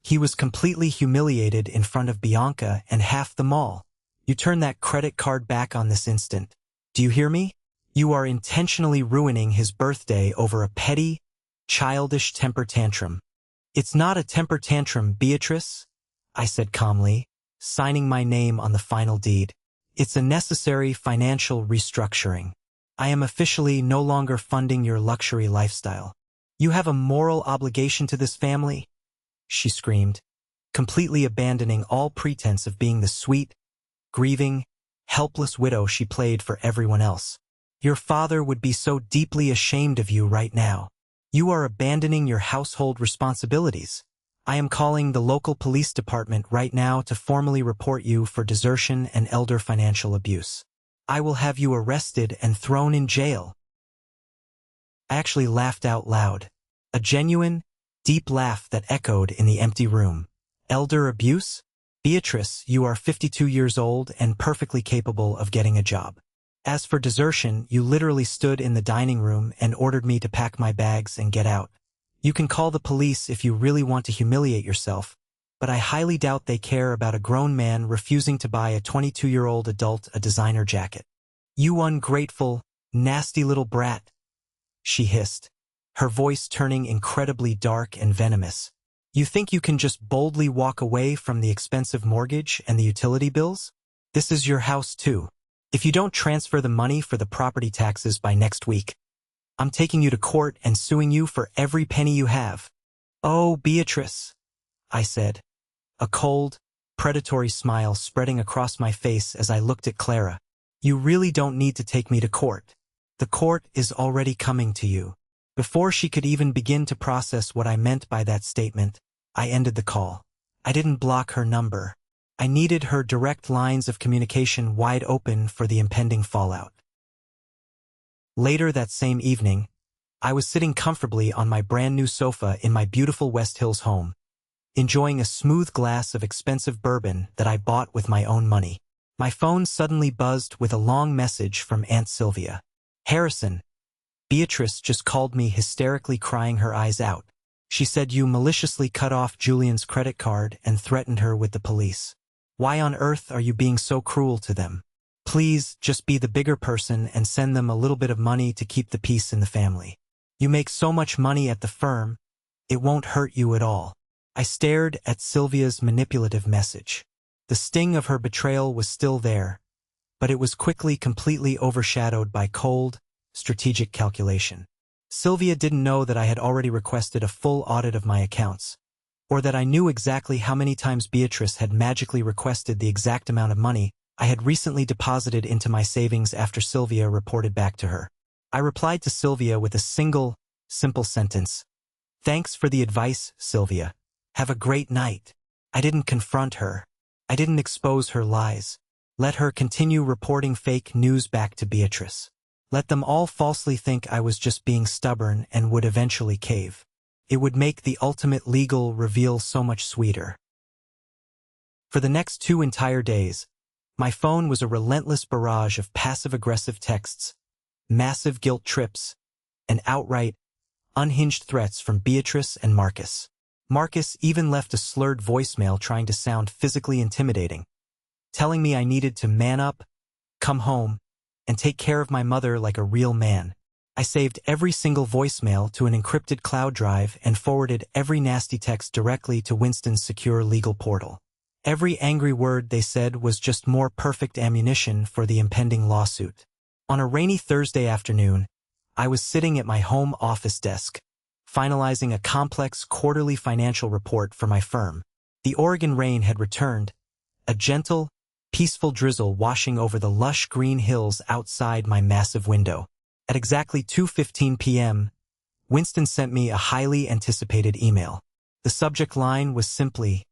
He was completely humiliated in front of Bianca and half the mall. You turn that credit card back on this instant. Do you hear me? You are intentionally ruining his birthday over a petty, childish temper tantrum. It's not a temper tantrum, Beatrice, I said calmly, signing my name on the final deed. It's a necessary financial restructuring. I am officially no longer funding your luxury lifestyle. You have a moral obligation to this family, she screamed, completely abandoning all pretense of being the sweet, grieving, helpless widow she played for everyone else. Your father would be so deeply ashamed of you right now. You are abandoning your household responsibilities. I am calling the local police department right now to formally report you for desertion and elder financial abuse. I will have you arrested and thrown in jail. I actually laughed out loud. A genuine, deep laugh that echoed in the empty room. Elder abuse? Beatrice, you are 52 years old and perfectly capable of getting a job. As for desertion, you literally stood in the dining room and ordered me to pack my bags and get out. You can call the police if you really want to humiliate yourself, but I highly doubt they care about a grown man refusing to buy a 22-year-old adult a designer jacket. You ungrateful, nasty little brat, she hissed, her voice turning incredibly dark and venomous. You think you can just boldly walk away from the expensive mortgage and the utility bills? This is your house too. If you don't transfer the money for the property taxes by next week, I'm taking you to court and suing you for every penny you have. Oh, Beatrice, I said, a cold, predatory smile spreading across my face as I looked at Clara. You really don't need to take me to court. The court is already coming to you. Before she could even begin to process what I meant by that statement, I ended the call. I didn't block her number. I needed her direct lines of communication wide open for the impending fallout. Later that same evening, I was sitting comfortably on my brand new sofa in my beautiful West Hills home, enjoying a smooth glass of expensive bourbon that I bought with my own money. My phone suddenly buzzed with a long message from Aunt Sylvia. Harrison, Beatrice just called me, hysterically crying her eyes out. She said you maliciously cut off Julian's credit card and threatened her with the police. Why on earth are you being so cruel to them? Please just be the bigger person and send them a little bit of money to keep the peace in the family. You make so much money at the firm, it won't hurt you at all. I stared at Sylvia's manipulative message. The sting of her betrayal was still there, but it was quickly completely overshadowed by cold, strategic calculation. Sylvia didn't know that I had already requested a full audit of my accounts, or that I knew exactly how many times Beatrice had magically requested the exact amount of money I had recently deposited into my savings after Sylvia reported back to her. I replied to Sylvia with a single, simple sentence. Thanks for the advice, Sylvia. Have a great night. I didn't confront her. I didn't expose her lies. Let her continue reporting fake news back to Beatrice. Let them all falsely think I was just being stubborn and would eventually cave. It would make the ultimate legal reveal so much sweeter. For the next 2 entire days, My phone was a relentless barrage of passive-aggressive texts, massive guilt trips, and outright, unhinged threats from Beatrice and Marcus. Marcus even left a slurred voicemail trying to sound physically intimidating, telling me I needed to man up, come home, and take care of my mother like a real man. I saved every single voicemail to an encrypted cloud drive and forwarded every nasty text directly to Winston's secure legal portal. Every angry word they said was just more perfect ammunition for the impending lawsuit. On a rainy Thursday afternoon, I was sitting at my home office desk, finalizing a complex quarterly financial report for my firm. The Oregon rain had returned, a gentle, peaceful drizzle washing over the lush green hills outside my massive window. At exactly 2:15 p.m., Winston sent me a highly anticipated email. The subject line was simply,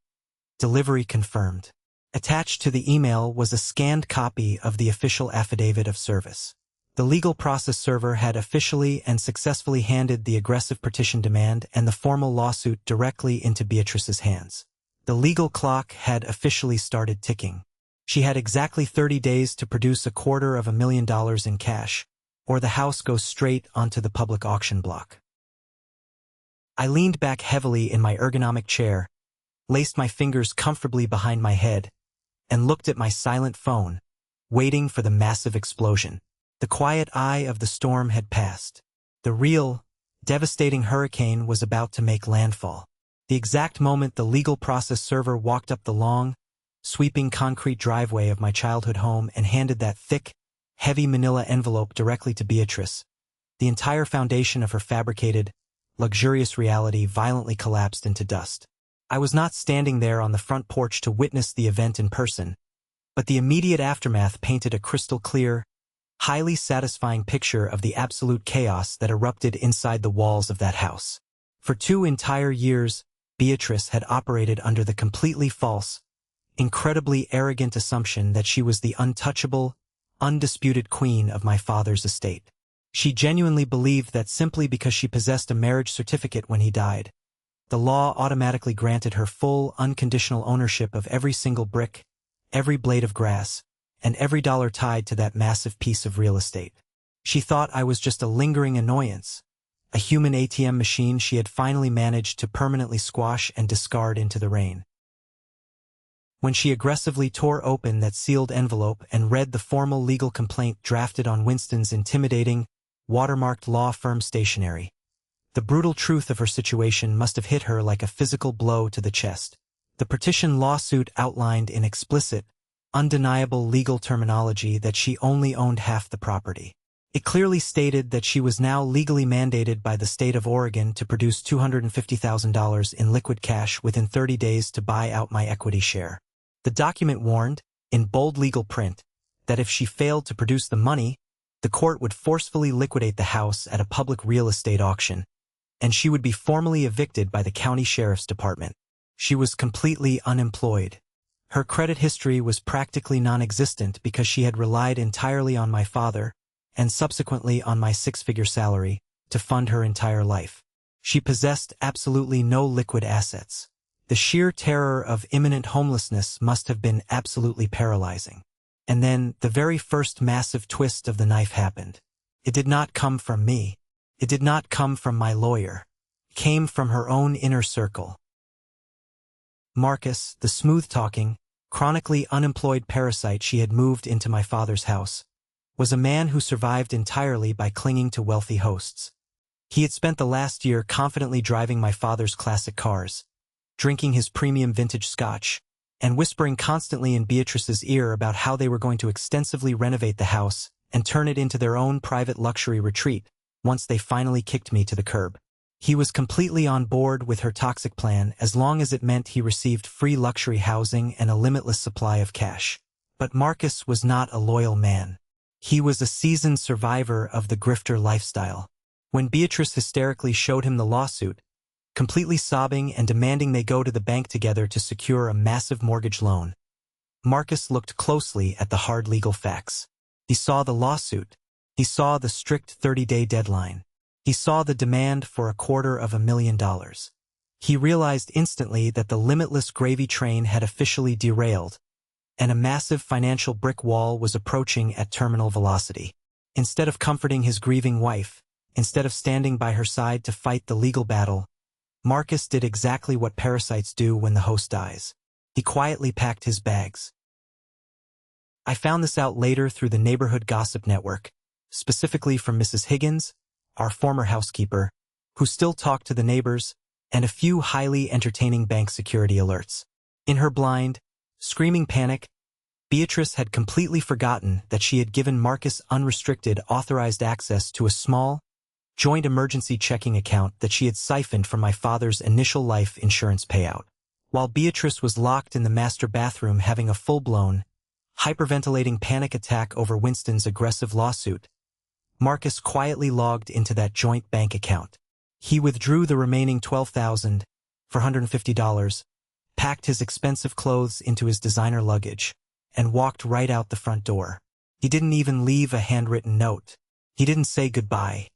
"Delivery confirmed." Attached to the email was a scanned copy of the official affidavit of service. The legal process server had officially and successfully handed the aggressive petition demand and the formal lawsuit directly into Beatrice's hands. The legal clock had officially started ticking. She had exactly 30 days to produce $250,000 in cash, or the house goes straight onto the public auction block. I leaned back heavily in my ergonomic chair, laced my fingers comfortably behind my head, and looked at my silent phone, waiting for the massive explosion. The quiet eye of the storm had passed. The real, devastating hurricane was about to make landfall. The exact moment the legal process server walked up the long, sweeping concrete driveway of my childhood home and handed that thick, heavy manila envelope directly to Beatrice, the entire foundation of her fabricated, luxurious reality violently collapsed into dust. I was not standing there on the front porch to witness the event in person, but the immediate aftermath painted a crystal-clear, highly satisfying picture of the absolute chaos that erupted inside the walls of that house. For 2 entire years, Beatrice had operated under the completely false, incredibly arrogant assumption that she was the untouchable, undisputed queen of my father's estate. She genuinely believed that simply because she possessed a marriage certificate when he died, the law automatically granted her full, unconditional ownership of every single brick, every blade of grass, and every dollar tied to that massive piece of real estate. She thought I was just a lingering annoyance, a human ATM machine she had finally managed to permanently squash and discard into the rain. When she aggressively tore open that sealed envelope and read the formal legal complaint drafted on Winston's intimidating, watermarked law firm stationery, the brutal truth of her situation must have hit her like a physical blow to the chest. The petition lawsuit outlined in explicit, undeniable legal terminology that she only owned half the property. It clearly stated that she was now legally mandated by the state of Oregon to produce $250,000 in liquid cash within 30 days to buy out my equity share. The document warned, in bold legal print, that if she failed to produce the money, the court would forcefully liquidate the house at a public real estate auction, and she would be formally evicted by the county sheriff's department. She was completely unemployed. Her credit history was practically non-existent because she had relied entirely on my father, and subsequently on my 6-figure salary, to fund her entire life. She possessed absolutely no liquid assets. The sheer terror of imminent homelessness must have been absolutely paralyzing. And then, the very first massive twist of the knife happened. It did not come from me. It did not come from my lawyer. It came from her own inner circle. Marcus, the smooth-talking, chronically unemployed parasite she had moved into my father's house, was a man who survived entirely by clinging to wealthy hosts. He had spent the last year confidently driving my father's classic cars, drinking his premium vintage scotch, and whispering constantly in Beatrice's ear about how they were going to extensively renovate the house and turn it into their own private luxury retreat once they finally kicked me to the curb. He was completely on board with her toxic plan as long as it meant he received free luxury housing and a limitless supply of cash. But Marcus was not a loyal man. He was a seasoned survivor of the grifter lifestyle. When Beatrice hysterically showed him the lawsuit, completely sobbing and demanding they go to the bank together to secure a massive mortgage loan, Marcus looked closely at the hard legal facts. He saw the lawsuit. He saw the strict 30-day deadline. He saw the demand for $250,000. He realized instantly that the limitless gravy train had officially derailed, and a massive financial brick wall was approaching at terminal velocity. Instead of comforting his grieving wife, instead of standing by her side to fight the legal battle, Marcus did exactly what parasites do when the host dies. He quietly packed his bags. I found this out later through the neighborhood gossip network, specifically from Mrs. Higgins, our former housekeeper, who still talked to the neighbors, and a few highly entertaining bank security alerts. In her blind, screaming panic, Beatrice had completely forgotten that she had given Marcus unrestricted authorized access to a small, joint emergency checking account that she had siphoned from my father's initial life insurance payout. While Beatrice was locked in the master bathroom having a full-blown, hyperventilating panic attack over Winston's aggressive lawsuit, Marcus quietly logged into that joint bank account. He withdrew the remaining $12,450, packed his expensive clothes into his designer luggage, and walked right out the front door. He didn't even leave a handwritten note. He didn't say goodbye.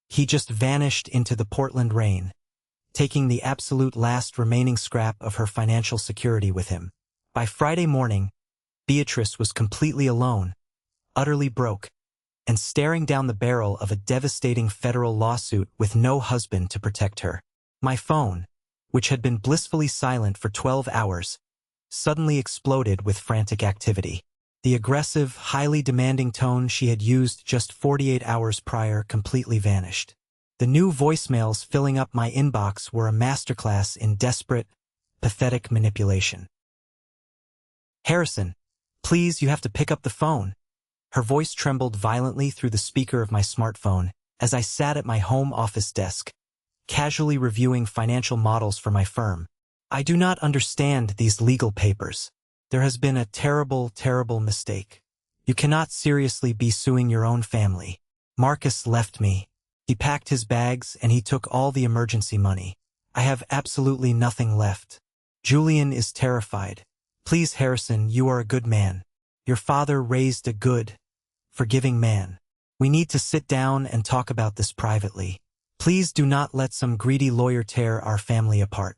He just vanished into the Portland rain, taking the absolute last remaining scrap of her financial security with him. By Friday morning, Beatrice was completely alone, utterly broke, and staring down the barrel of a devastating federal lawsuit with no husband to protect her. My phone, which had been blissfully silent for 12 hours, suddenly exploded with frantic activity. The aggressive, highly demanding tone she had used just 48 hours prior completely vanished. The new voicemails filling up my inbox were a masterclass in desperate, pathetic manipulation. "Harrison, please, you have to pick up the phone." Her voice trembled violently through the speaker of my smartphone as I sat at my home office desk, casually reviewing financial models for my firm. "I do not understand these legal papers. There has been a terrible, terrible mistake. You cannot seriously be suing your own family. Marcus left me. He packed his bags and he took all the emergency money. I have absolutely nothing left. Julian is terrified. Please, Harrison, you are a good man. Your father raised a good, forgiving man. We need to sit down and talk about this privately. Please do not let some greedy lawyer tear our family apart.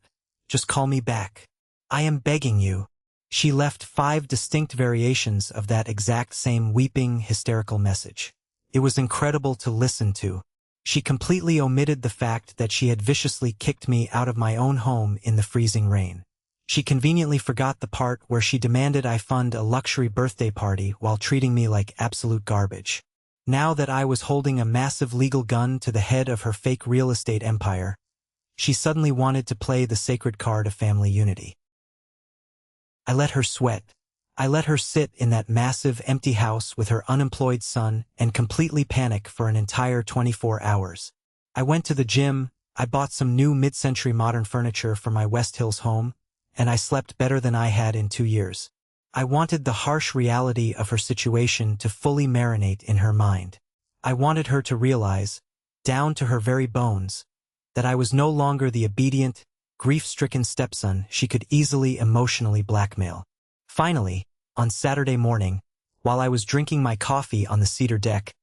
Just call me back. I am begging you." She left 5 distinct variations of that exact same weeping, hysterical message. It was incredible to listen to. She completely omitted the fact that she had viciously kicked me out of my own home in the freezing rain. She conveniently forgot the part where she demanded I fund a luxury birthday party while treating me like absolute garbage. Now that I was holding a massive legal gun to the head of her fake real estate empire, she suddenly wanted to play the sacred card of family unity. I let her sweat. I let her sit in that massive, empty house with her unemployed son and completely panic for an entire 24 hours. I went to the gym, I bought some new mid-century modern furniture for my West Hills home, and I slept better than I had in 2 years. I wanted the harsh reality of her situation to fully marinate in her mind. I wanted her to realize, down to her very bones, that I was no longer the obedient, grief-stricken stepson she could easily emotionally blackmail. Finally, on Saturday morning, while I was drinking my coffee on the cedar deck,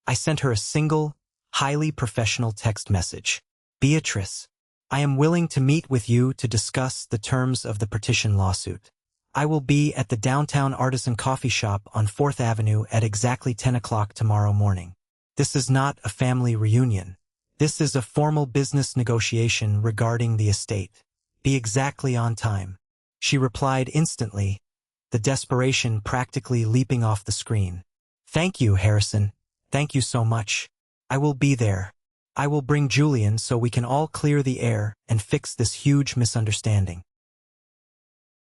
I sent her a single, highly professional text message. "Beatrice, I am willing to meet with you to discuss the terms of the partition lawsuit. I will be at the downtown artisan coffee shop on 4th Avenue at exactly 10 o'clock tomorrow morning. This is not a family reunion. This is a formal business negotiation regarding the estate. Be exactly on time." She replied instantly, the desperation practically leaping off the screen. "Thank you, Harrison. Thank you so much. I will be there. I will bring Julian so we can all clear the air and fix this huge misunderstanding."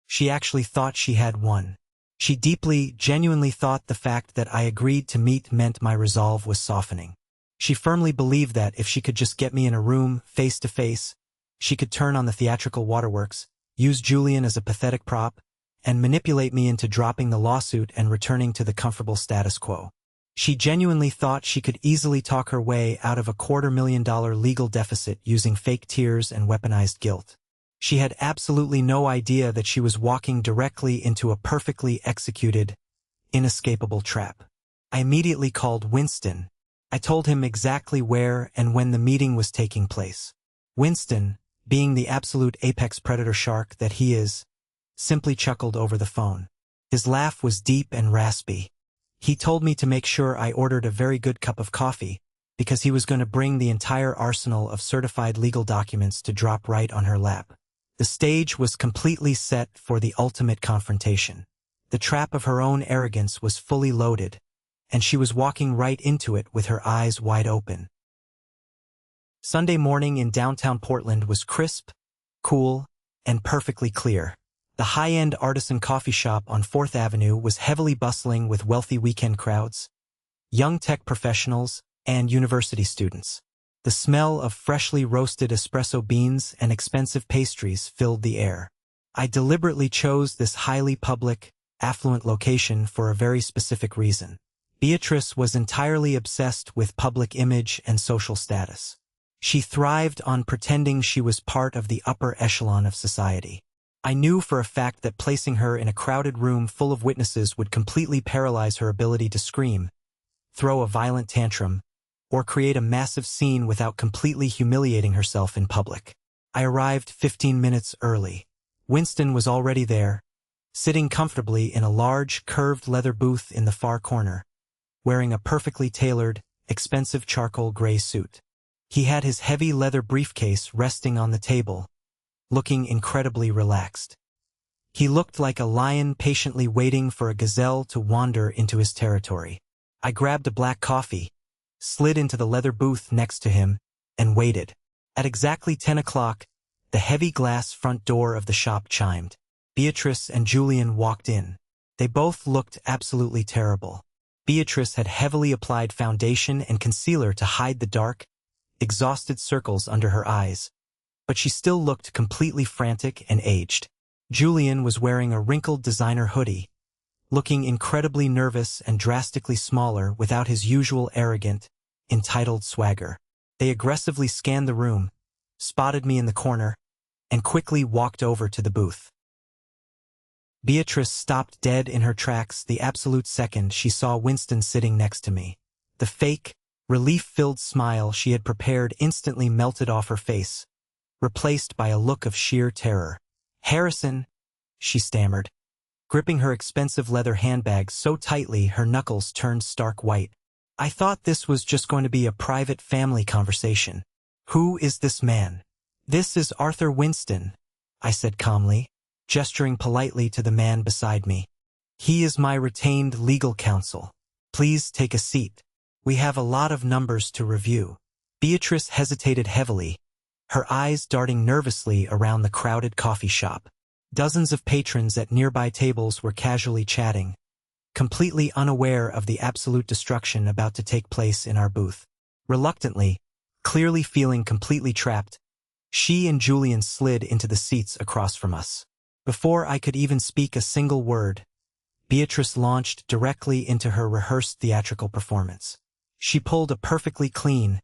She actually thought she had won. She deeply, genuinely thought the fact that I agreed to meet meant my resolve was softening. She firmly believed that if she could just get me in a room, face to face, she could turn on the theatrical waterworks, use Julian as a pathetic prop, and manipulate me into dropping the lawsuit and returning to the comfortable status quo. She genuinely thought she could easily talk her way out of a $250,000 legal deficit using fake tears and weaponized guilt. She had absolutely no idea that she was walking directly into a perfectly executed, inescapable trap. I immediately called Winston. I told him exactly where and when the meeting was taking place. Winston, being the absolute apex predator shark that he is, simply chuckled over the phone. His laugh was deep and raspy. He told me to make sure I ordered a very good cup of coffee, because he was going to bring the entire arsenal of certified legal documents to drop right on her lap. The stage was completely set for the ultimate confrontation. The trap of her own arrogance was fully loaded, and she was walking right into it with her eyes wide open. Sunday morning in downtown Portland was crisp, cool, and perfectly clear. The high-end artisan coffee shop on 4th Avenue was heavily bustling with wealthy weekend crowds, young tech professionals, and university students. The smell of freshly roasted espresso beans and expensive pastries filled the air. I deliberately chose this highly public, affluent location for a very specific reason. Beatrice was entirely obsessed with public image and social status. She thrived on pretending she was part of the upper echelon of society. I knew for a fact that placing her in a crowded room full of witnesses would completely paralyze her ability to scream, throw a violent tantrum, or create a massive scene without completely humiliating herself in public. I arrived 15 minutes early. Winston was already there, sitting comfortably in a large, curved leather booth in the far corner, wearing a perfectly tailored, expensive charcoal gray suit. He had his heavy leather briefcase resting on the table, looking incredibly relaxed. He looked like a lion patiently waiting for a gazelle to wander into his territory. I grabbed a black coffee, slid into the leather booth next to him, and waited. At exactly 10 o'clock, the heavy glass front door of the shop chimed. Beatrice and Julian walked in. They both looked absolutely terrible. Beatrice had heavily applied foundation and concealer to hide the dark, exhausted circles under her eyes, but she still looked completely frantic and aged. Julian was wearing a wrinkled designer hoodie, looking incredibly nervous and drastically smaller without his usual arrogant, entitled swagger. They aggressively scanned the room, spotted me in the corner, and quickly walked over to the booth. Beatrice stopped dead in her tracks the absolute second she saw Winston sitting next to me. The fake, relief-filled smile she had prepared instantly melted off her face, replaced by a look of sheer terror. "Harrison," she stammered, gripping her expensive leather handbag so tightly her knuckles turned stark white. "I thought this was just going to be a private family conversation. Who is this man?" "This is Arthur Winston," I said calmly, gesturing politely to the man beside me. "He is my retained legal counsel. Please take a seat. We have a lot of numbers to review." Beatrice hesitated heavily, her eyes darting nervously around the crowded coffee shop. Dozens of patrons at nearby tables were casually chatting, completely unaware of the absolute destruction about to take place in our booth. Reluctantly, clearly feeling completely trapped, she and Julian slid into the seats across from us. Before I could even speak a single word, Beatrice launched directly into her rehearsed theatrical performance. She pulled a perfectly clean,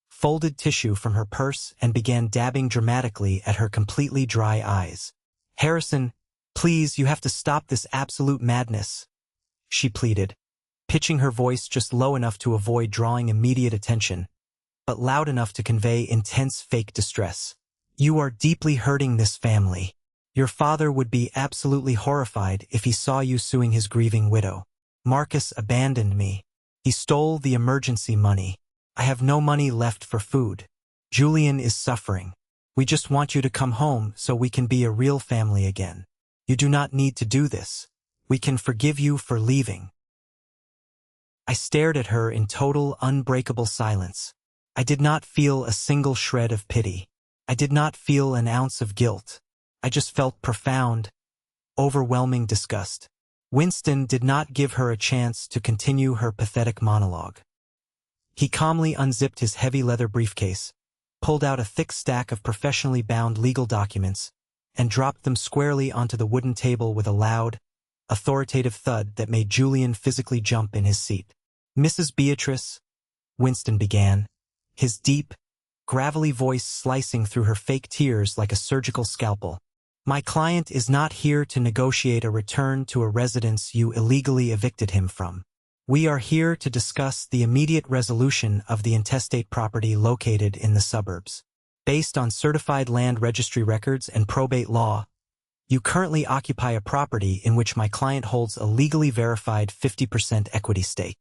folded tissue from her purse and began dabbing dramatically at her completely dry eyes. "Harrison, please, you have to stop this absolute madness," she pleaded, pitching her voice just low enough to avoid drawing immediate attention, but loud enough to convey intense fake distress. "You are deeply hurting this family. Your father would be absolutely horrified if he saw you suing his grieving widow. Marcus abandoned me. He stole the emergency money. I have no money left for food. Julian is suffering. We just want you to come home so we can be a real family again. You do not need to do this. We can forgive you for leaving." I stared at her in total, unbreakable silence. I did not feel a single shred of pity. I did not feel an ounce of guilt. I just felt profound, overwhelming disgust. Winston did not give her a chance to continue her pathetic monologue. He calmly unzipped his heavy leather briefcase, pulled out a thick stack of professionally bound legal documents, and dropped them squarely onto the wooden table with a loud, authoritative thud that made Julian physically jump in his seat. "Mrs. Beatrice," Winston began, his deep, gravelly voice slicing through her fake tears like a surgical scalpel. "My client is not here to negotiate a return to a residence you illegally evicted him from. We are here to discuss the immediate resolution of the intestate property located in the suburbs. Based on certified land registry records and probate law, You currently occupy a property in which my client holds a legally verified 50% equity stake.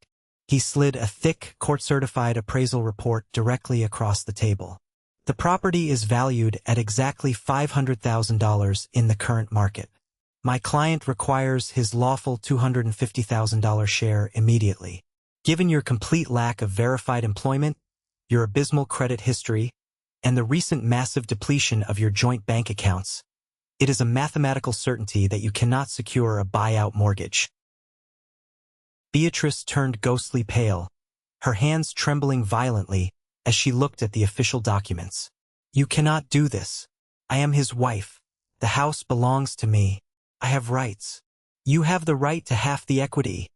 He slid a thick, court-certified appraisal report directly across the table. The property is valued at exactly $500,000 in the current market. My client requires his lawful $250,000 share immediately. Given your complete lack of verified employment, your abysmal credit history, and the recent massive depletion of your joint bank accounts, it is a mathematical certainty that you cannot secure a buyout mortgage. Beatrice turned ghostly pale, her hands trembling violently as she looked at the official documents. You cannot do this. I am his wife. The house belongs to me. I have rights. You have the right to half the equity.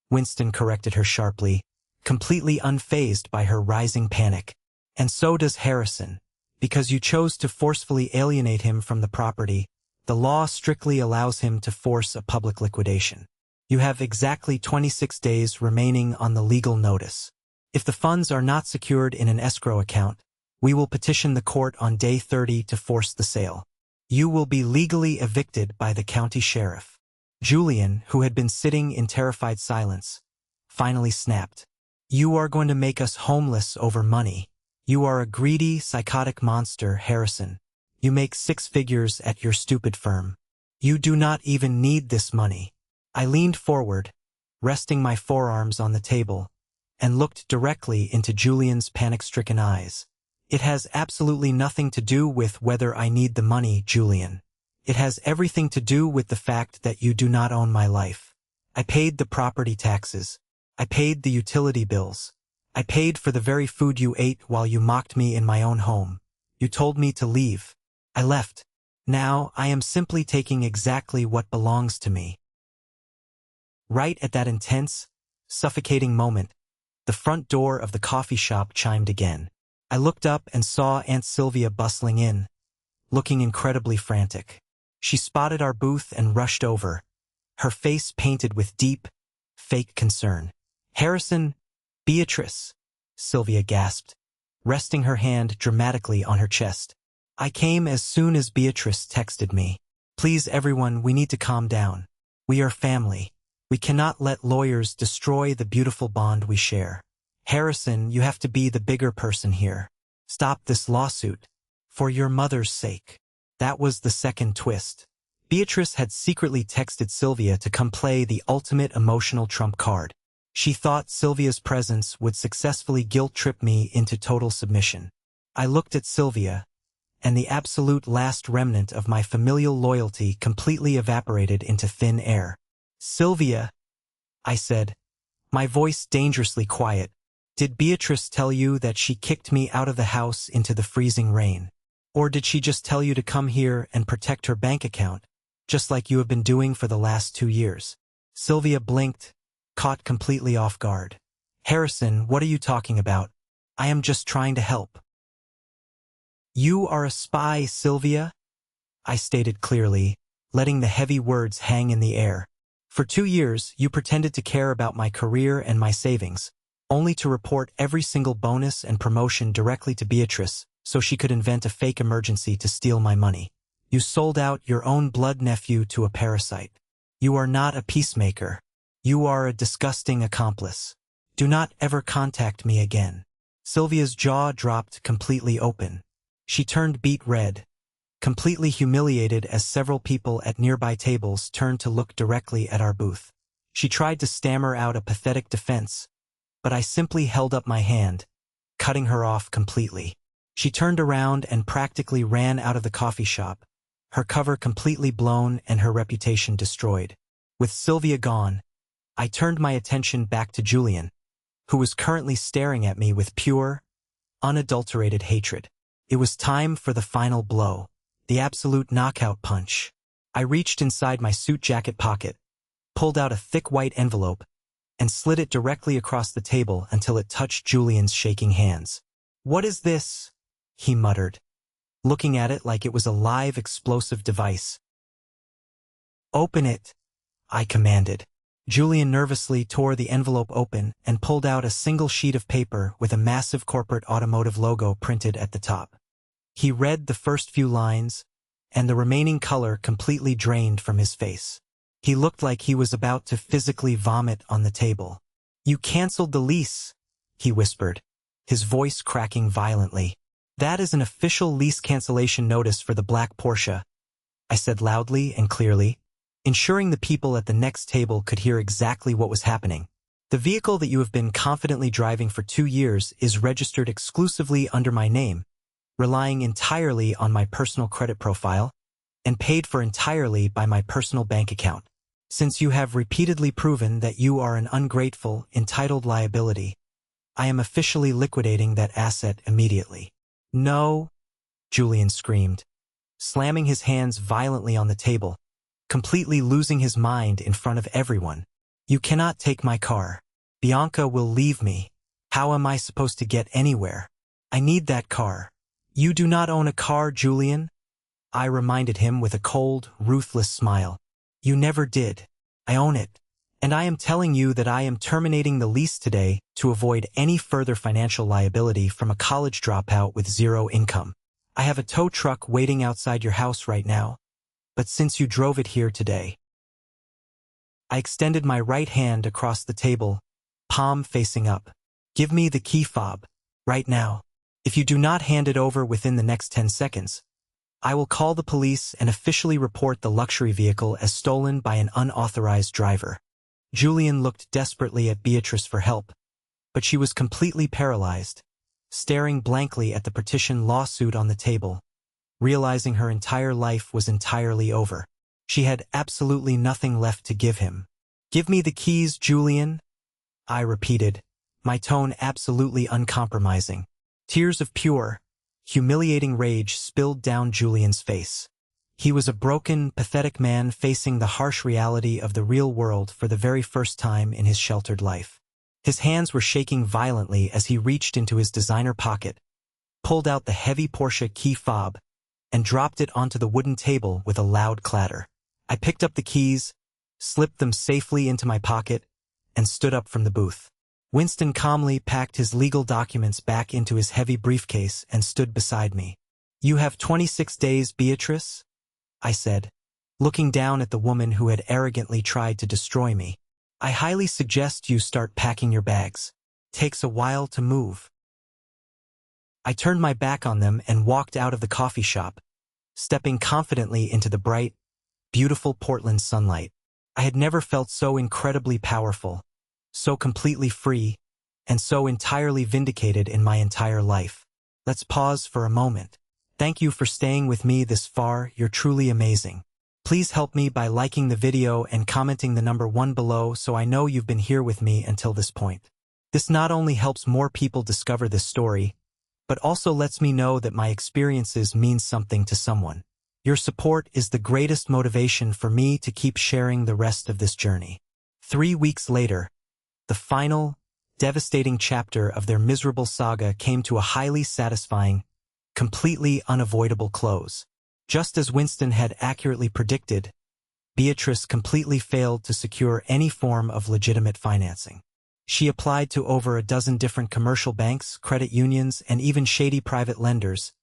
Winston corrected her sharply, completely unfazed by her rising panic. And so does Harrison. Because you chose to forcefully alienate him from the property, the law strictly allows him to force a public liquidation. You have exactly 26 days remaining on the legal notice. If the funds are not secured in an escrow account, we will petition the court on day 30 to force the sale. You will be legally evicted by the county sheriff. Julian, who had been sitting in terrified silence, finally snapped. You are going to make us homeless over money. You are a greedy, psychotic monster, Harrison. You make 6 figures at your stupid firm. You do not even need this money. I leaned forward, resting my forearms on the table, and looked directly into Julian's panic-stricken eyes. It has absolutely nothing to do with whether I need the money, Julian. It has everything to do with the fact that you do not own my life. I paid the property taxes. I paid the utility bills. I paid for the very food you ate while you mocked me in my own home. You told me to leave. I left. Now I am simply taking exactly what belongs to me. Right at that intense, suffocating moment, the front door of the coffee shop chimed again. I looked up and saw Aunt Sylvia bustling in, looking incredibly frantic. She spotted our booth and rushed over, her face painted with deep, fake concern. Harrison, Beatrice, Sylvia gasped, resting her hand dramatically on her chest. I came as soon as Beatrice texted me. Please everyone, we need to calm down. We are family. We cannot let lawyers destroy the beautiful bond we share. Harrison, you have to be the bigger person here. Stop this lawsuit. For your mother's sake. That was the second twist. Beatrice had secretly texted Sylvia to come play the ultimate emotional trump card. She thought Sylvia's presence would successfully guilt-trip me into total submission. I looked at Sylvia, and the absolute last remnant of my familial loyalty completely evaporated into thin air. Sylvia, I said, my voice dangerously quiet, did Beatrice tell you that she kicked me out of the house into the freezing rain? Or did she just tell you to come here and protect her bank account, just like you have been doing for the last 2 years? Sylvia blinked, caught completely off guard. Harrison, what are you talking about? I am just trying to help. You are a spy, Sylvia, I stated clearly, letting the heavy words hang in the air. For 2 years, you pretended to care about my career and my savings, only to report every single bonus and promotion directly to Beatrice, so she could invent a fake emergency to steal my money. You sold out your own blood nephew to a parasite. You are not a peacemaker. You are a disgusting accomplice. Do not ever contact me again. Sylvia's jaw dropped completely open. She turned beet red, completely humiliated as several people at nearby tables turned to look directly at our booth. She tried to stammer out a pathetic defense, but I simply held up my hand, cutting her off completely. She turned around and practically ran out of the coffee shop, her cover completely blown and her reputation destroyed. With Sylvia gone, I turned my attention back to Julian, who was currently staring at me with pure, unadulterated hatred. It was time for the final blow, the absolute knockout punch. I reached inside my suit jacket pocket, pulled out a thick white envelope, and slid it directly across the table until it touched Julian's shaking hands. What is this? He muttered, looking at it like it was a live explosive device. Open it, I commanded. Julian nervously tore the envelope open and pulled out a single sheet of paper with a massive corporate automotive logo printed at the top. He read the first few lines, and the remaining color completely drained from his face. He looked like he was about to physically vomit on the table. "You canceled the lease," he whispered, his voice cracking violently. "That is an official lease cancellation notice for the black Porsche," I said loudly and clearly, ensuring the people at the next table could hear exactly what was happening. "The vehicle that you have been confidently driving for 2 years is registered exclusively under my name, relying entirely on my personal credit profile, and paid for entirely by my personal bank account. Since you have repeatedly proven that you are an ungrateful, entitled liability, I am officially liquidating that asset immediately." "No," Julian screamed, slamming his hands violently on the table, completely losing his mind in front of everyone. "You cannot take my car. Bianca will leave me. How am I supposed to get anywhere? I need that car." "You do not own a car, Julian," I reminded him with a cold, ruthless smile. "You never did. I own it. And I am telling you that I am terminating the lease today to avoid any further financial liability from a college dropout with zero income. I have a tow truck waiting outside your house right now, but since you drove it here today." I extended my right hand across the table, palm facing up. "Give me the key fob, right now. If you do not hand it over within the next 10 seconds, I will call the police and officially report the luxury vehicle as stolen by an unauthorized driver." Julian looked desperately at Beatrice for help, but she was completely paralyzed, staring blankly at the partition lawsuit on the table, realizing her entire life was entirely over. She had absolutely nothing left to give him. "Give me the keys, Julian," I repeated, my tone absolutely uncompromising. Tears of pure, humiliating rage spilled down Julian's face. He was a broken, pathetic man facing the harsh reality of the real world for the very first time in his sheltered life. His hands were shaking violently as he reached into his designer pocket, pulled out the heavy Porsche key fob, and dropped it onto the wooden table with a loud clatter. I picked up the keys, slipped them safely into my pocket, and stood up from the booth. Winston calmly packed his legal documents back into his heavy briefcase and stood beside me. "You have 26 days, Beatrice," I said, looking down at the woman who had arrogantly tried to destroy me. "I highly suggest you start packing your bags. Takes a while to move." I turned my back on them and walked out of the coffee shop, stepping confidently into the bright, beautiful Portland sunlight. I had never felt so incredibly powerful, so completely free, and so entirely vindicated in my entire life. Let's pause for a moment. Thank you for staying with me this far. You're truly amazing. Please help me by liking the video and commenting the number 1 below so I know you've been here with me until this point. This not only helps more people discover this story, but also lets me know that my experiences mean something to someone. Your support is the greatest motivation for me to keep sharing the rest of this journey. 3 weeks later, the final, devastating chapter of their miserable saga came to a highly satisfying, completely unavoidable close. Just as Winston had accurately predicted, Beatrice completely failed to secure any form of legitimate financing. She applied to over a dozen different commercial banks, credit unions, and even shady private lenders,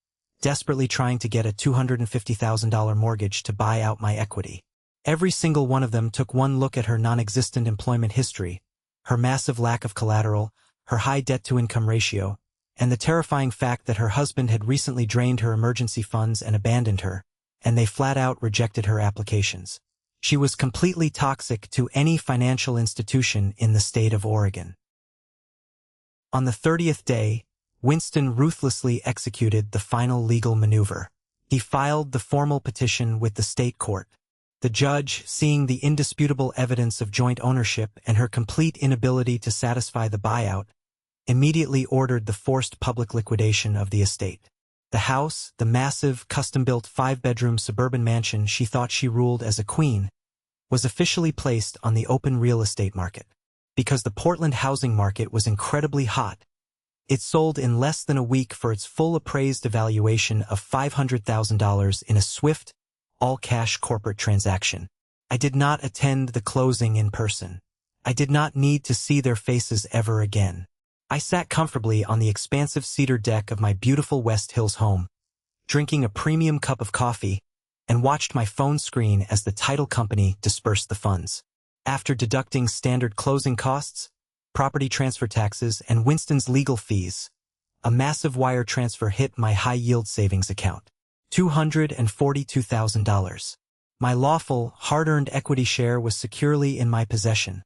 desperately trying to get a $250,000 mortgage to buy out my equity. Every single one of them took one look at her non-existent employment history, her massive lack of collateral, her high debt-to-income ratio, and the terrifying fact that her husband had recently drained her emergency funds and abandoned her, and they flat-out rejected her applications. She was completely toxic to any financial institution in the state of Oregon. On the 30th day, Winston ruthlessly executed the final legal maneuver. He filed the formal petition with the state court. The judge, seeing the indisputable evidence of joint ownership and her complete inability to satisfy the buyout, immediately ordered the forced public liquidation of the estate. The house, the massive, custom-built 5-bedroom suburban mansion she thought she ruled as a queen, was officially placed on the open real estate market. Because the Portland housing market was incredibly hot, it sold in less than a week for its full appraised evaluation of $500,000 in a swift, all-cash corporate transaction. I did not attend the closing in person. I did not need to see their faces ever again. I sat comfortably on the expansive cedar deck of my beautiful West Hills home, drinking a premium cup of coffee and watched my phone screen as the title company dispersed the funds. After deducting standard closing costs, property transfer taxes, and Winston's legal fees, a massive wire transfer hit my high-yield savings account. $242,000. My lawful, hard-earned equity share was securely in my possession,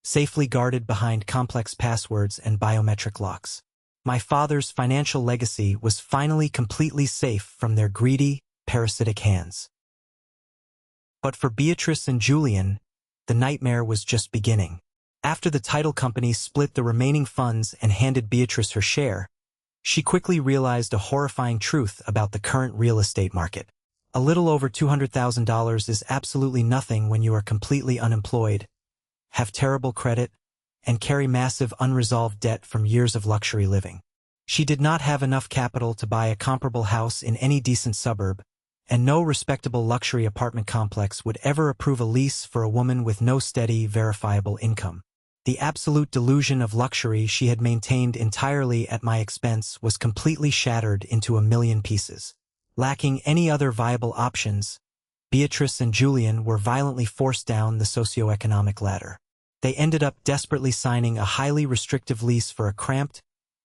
safely guarded behind complex passwords and biometric locks. My father's financial legacy was finally completely safe from their greedy, parasitic hands. But for Beatrice and Julian, the nightmare was just beginning. After the title company split the remaining funds and handed Beatrice her share, she quickly realized a horrifying truth about the current real estate market. A little over $200,000 is absolutely nothing when you are completely unemployed, have terrible credit, and carry massive unresolved debt from years of luxury living. She did not have enough capital to buy a comparable house in any decent suburb, and no respectable luxury apartment complex would ever approve a lease for a woman with no steady, verifiable income. The absolute delusion of luxury she had maintained entirely at my expense was completely shattered into a million pieces. Lacking any other viable options, Beatrice and Julian were violently forced down the socioeconomic ladder. They ended up desperately signing a highly restrictive lease for a cramped,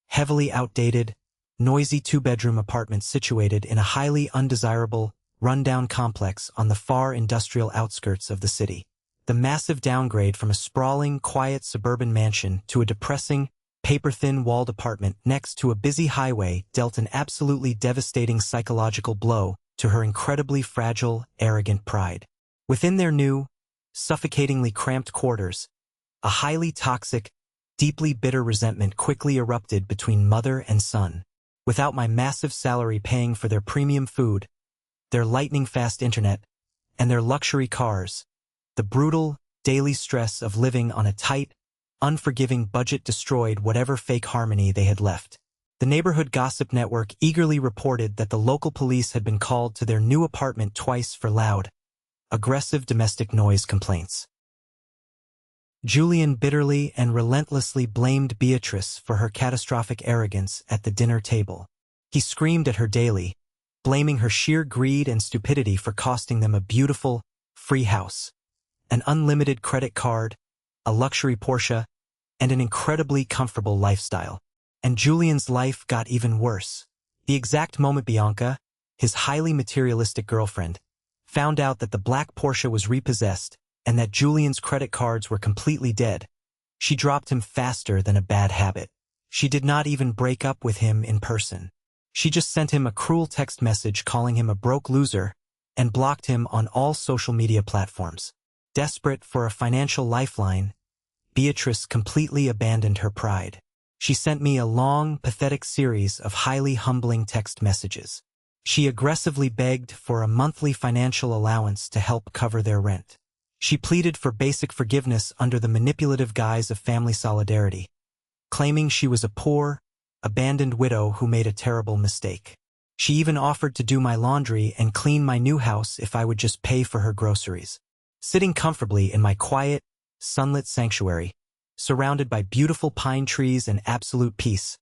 heavily outdated, noisy two-bedroom apartment situated in a highly undesirable, run-down complex on the far industrial outskirts of the city. The massive downgrade from a sprawling, quiet suburban mansion to a depressing, paper-thin walled apartment next to a busy highway dealt an absolutely devastating psychological blow to her incredibly fragile, arrogant pride. Within their new, suffocatingly cramped quarters, a highly toxic, deeply bitter resentment quickly erupted between mother and son. Without my massive salary paying for their premium food, their lightning-fast internet, and their luxury cars, the brutal, daily stress of living on a tight, unforgiving budget destroyed whatever fake harmony they had left. The neighborhood gossip network eagerly reported that the local police had been called to their new apartment twice for loud, aggressive domestic noise complaints. Julian bitterly and relentlessly blamed Beatrice for her catastrophic arrogance at the dinner table. He screamed at her daily, blaming her sheer greed and stupidity for costing them a beautiful, free house, an unlimited credit card, a luxury Porsche, and an incredibly comfortable lifestyle. And Julian's life got even worse. The exact moment Bianca, his highly materialistic girlfriend, found out that the black Porsche was repossessed and that Julian's credit cards were completely dead, she dropped him faster than a bad habit. She did not even break up with him in person. She just sent him a cruel text message calling him a broke loser and blocked him on all social media platforms. Desperate for a financial lifeline, Beatrice completely abandoned her pride. She sent me a long, pathetic series of highly humbling text messages. She aggressively begged for a monthly financial allowance to help cover their rent. She pleaded for basic forgiveness under the manipulative guise of family solidarity, claiming she was a poor, abandoned widow who made a terrible mistake. She even offered to do my laundry and clean my new house if I would just pay for her groceries. Sitting comfortably in my quiet, sunlit sanctuary, surrounded by beautiful pine trees and absolute peace,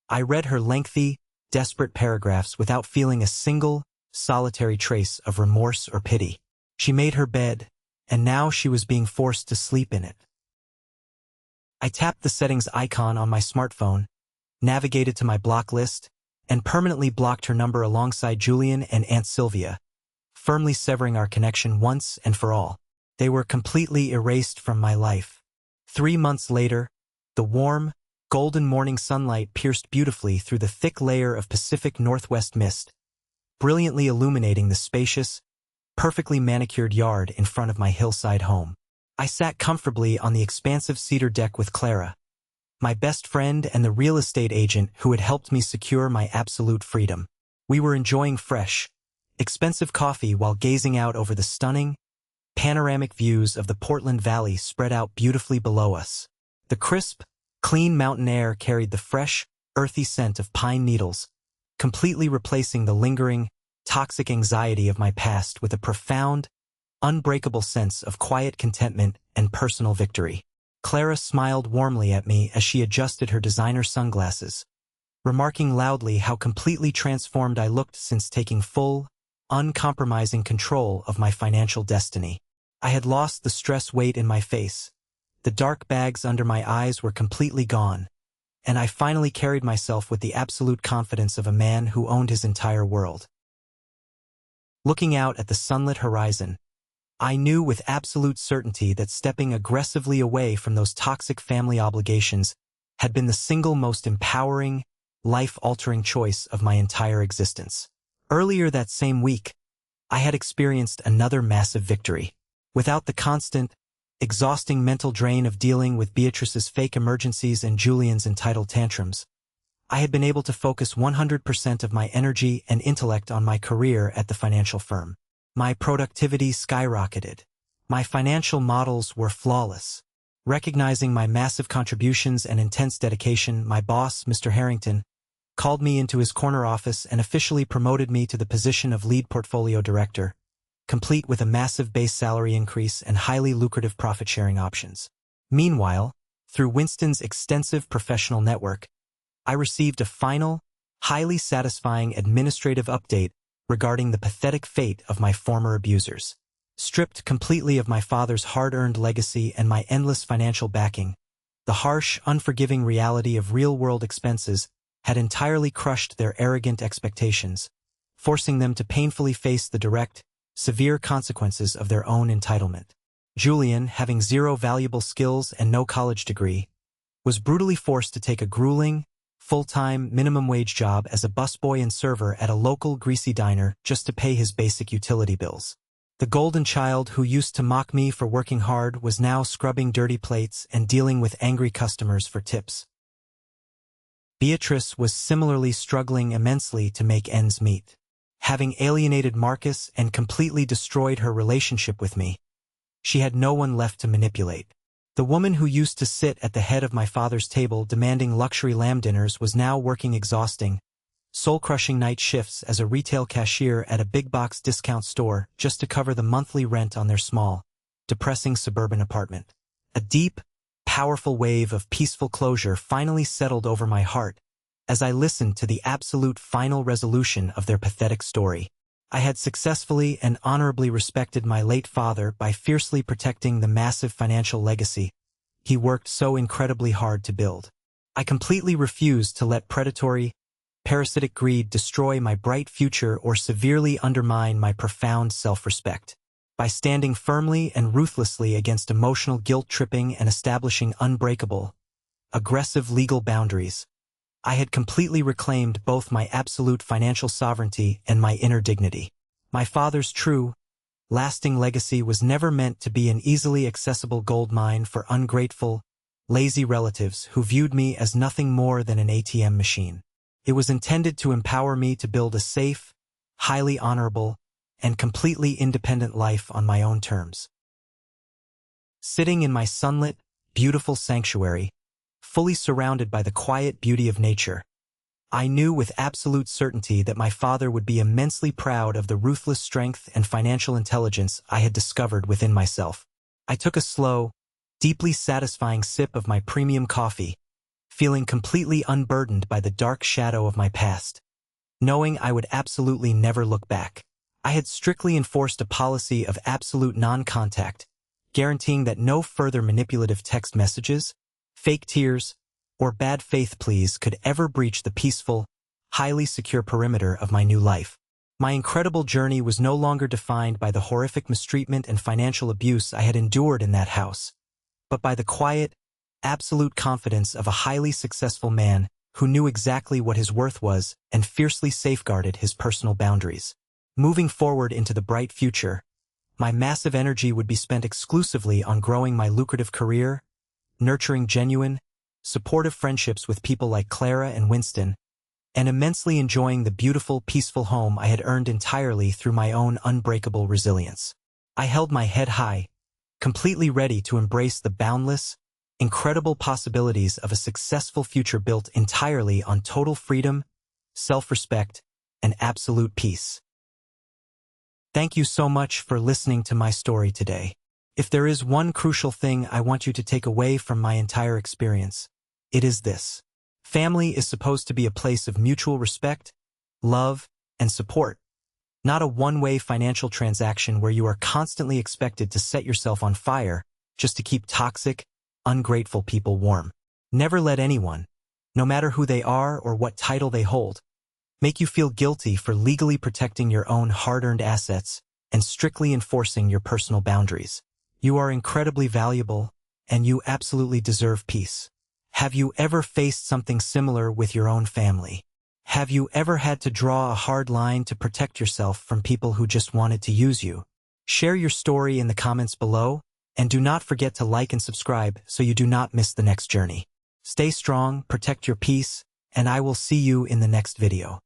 I read her lengthy, desperate paragraphs without feeling a single, solitary trace of remorse or pity. She made her bed, and now she was being forced to sleep in it. I tapped the settings icon on my smartphone, navigated to my block list, and permanently blocked her number alongside Julian and Aunt Sylvia, firmly severing our connection once and for all. They were completely erased from my life. 3 months later, the warm, golden morning sunlight pierced beautifully through the thick layer of Pacific Northwest mist, brilliantly illuminating the spacious, perfectly manicured yard in front of my hillside home. I sat comfortably on the expansive cedar deck with Clara, my best friend and the real estate agent who had helped me secure my absolute freedom. We were enjoying fresh, expensive coffee while gazing out over the stunning, panoramic views of the Portland Valley spread out beautifully below us. The crisp, clean mountain air carried the fresh, earthy scent of pine needles, completely replacing the lingering, toxic anxiety of my past with a profound, unbreakable sense of quiet contentment and personal victory. Clara smiled warmly at me as she adjusted her designer sunglasses, remarking loudly how completely transformed I looked since taking full, uncompromising control of my financial destiny. I had lost the stress weight in my face. The dark bags under my eyes were completely gone, and I finally carried myself with the absolute confidence of a man who owned his entire world. Looking out at the sunlit horizon, I knew with absolute certainty that stepping aggressively away from those toxic family obligations had been the single most empowering, life-altering choice of my entire existence. Earlier that same week, I had experienced another massive victory. Without the constant, exhausting mental drain of dealing with Beatrice's fake emergencies and Julian's entitled tantrums, I had been able to focus 100% of my energy and intellect on my career at the financial firm. My productivity skyrocketed. My financial models were flawless. Recognizing my massive contributions and intense dedication, my boss, Mr. Harrington, called me into his corner office and officially promoted me to the position of lead portfolio director, complete with a massive base salary increase and highly lucrative profit-sharing options. Meanwhile, through Winston's extensive professional network, I received a final, highly satisfying administrative update regarding the pathetic fate of my former abusers. Stripped completely of my father's hard-earned legacy and my endless financial backing, the harsh, unforgiving reality of real-world expenses had entirely crushed their arrogant expectations, forcing them to painfully face the direct, severe consequences of their own entitlement. Julian, having zero valuable skills and no college degree, was brutally forced to take a grueling, full-time, minimum-wage job as a busboy and server at a local greasy diner just to pay his basic utility bills. The golden child who used to mock me for working hard was now scrubbing dirty plates and dealing with angry customers for tips. Beatrice was similarly struggling immensely to make ends meet. Having alienated Marcus and completely destroyed her relationship with me, she had no one left to manipulate. The woman who used to sit at the head of my father's table demanding luxury lamb dinners was now working exhausting, soul-crushing night shifts as a retail cashier at a big-box discount store just to cover the monthly rent on their small, depressing suburban apartment. A deep, powerful wave of peaceful closure finally settled over my heart as I listened to the absolute final resolution of their pathetic story. I had successfully and honorably respected my late father by fiercely protecting the massive financial legacy he worked so incredibly hard to build. I completely refused to let predatory, parasitic greed destroy my bright future or severely undermine my profound self-respect. By standing firmly and ruthlessly against emotional guilt-tripping and establishing unbreakable, aggressive legal boundaries, I had completely reclaimed both my absolute financial sovereignty and my inner dignity. My father's true, lasting legacy was never meant to be an easily accessible gold mine for ungrateful, lazy relatives who viewed me as nothing more than an ATM machine. It was intended to empower me to build a safe, highly honorable, and completely independent life on my own terms. Sitting in my sunlit, beautiful sanctuary, fully surrounded by the quiet beauty of nature, I knew with absolute certainty that my father would be immensely proud of the ruthless strength and financial intelligence I had discovered within myself. I took a slow, deeply satisfying sip of my premium coffee, feeling completely unburdened by the dark shadow of my past, knowing I would absolutely never look back. I had strictly enforced a policy of absolute non-contact, guaranteeing that no further manipulative text messages, fake tears, or bad faith pleas could ever breach the peaceful, highly secure perimeter of my new life. My incredible journey was no longer defined by the horrific mistreatment and financial abuse I had endured in that house, but by the quiet, absolute confidence of a highly successful man who knew exactly what his worth was and fiercely safeguarded his personal boundaries. Moving forward into the bright future, my massive energy would be spent exclusively on growing my lucrative career, nurturing genuine, supportive friendships with people like Clara and Winston, and immensely enjoying the beautiful, peaceful home I had earned entirely through my own unbreakable resilience. I held my head high, completely ready to embrace the boundless, incredible possibilities of a successful future built entirely on total freedom, self-respect, and absolute peace. Thank you so much for listening to my story today. If there is one crucial thing I want you to take away from my entire experience, it is this. Family is supposed to be a place of mutual respect, love, and support, Not a one-way financial transaction where you are constantly expected to set yourself on fire just to keep toxic, ungrateful people warm. Never let anyone, no matter who they are or what title they hold, make you feel guilty for legally protecting your own hard-earned assets and strictly enforcing your personal boundaries. You are incredibly valuable, and you absolutely deserve peace. Have you ever faced something similar with your own family? Have you ever had to draw a hard line to protect yourself from people who just wanted to use you? Share your story in the comments below, and do not forget to like and subscribe so you do not miss the next journey. Stay strong, protect your peace, and I will see you in the next video.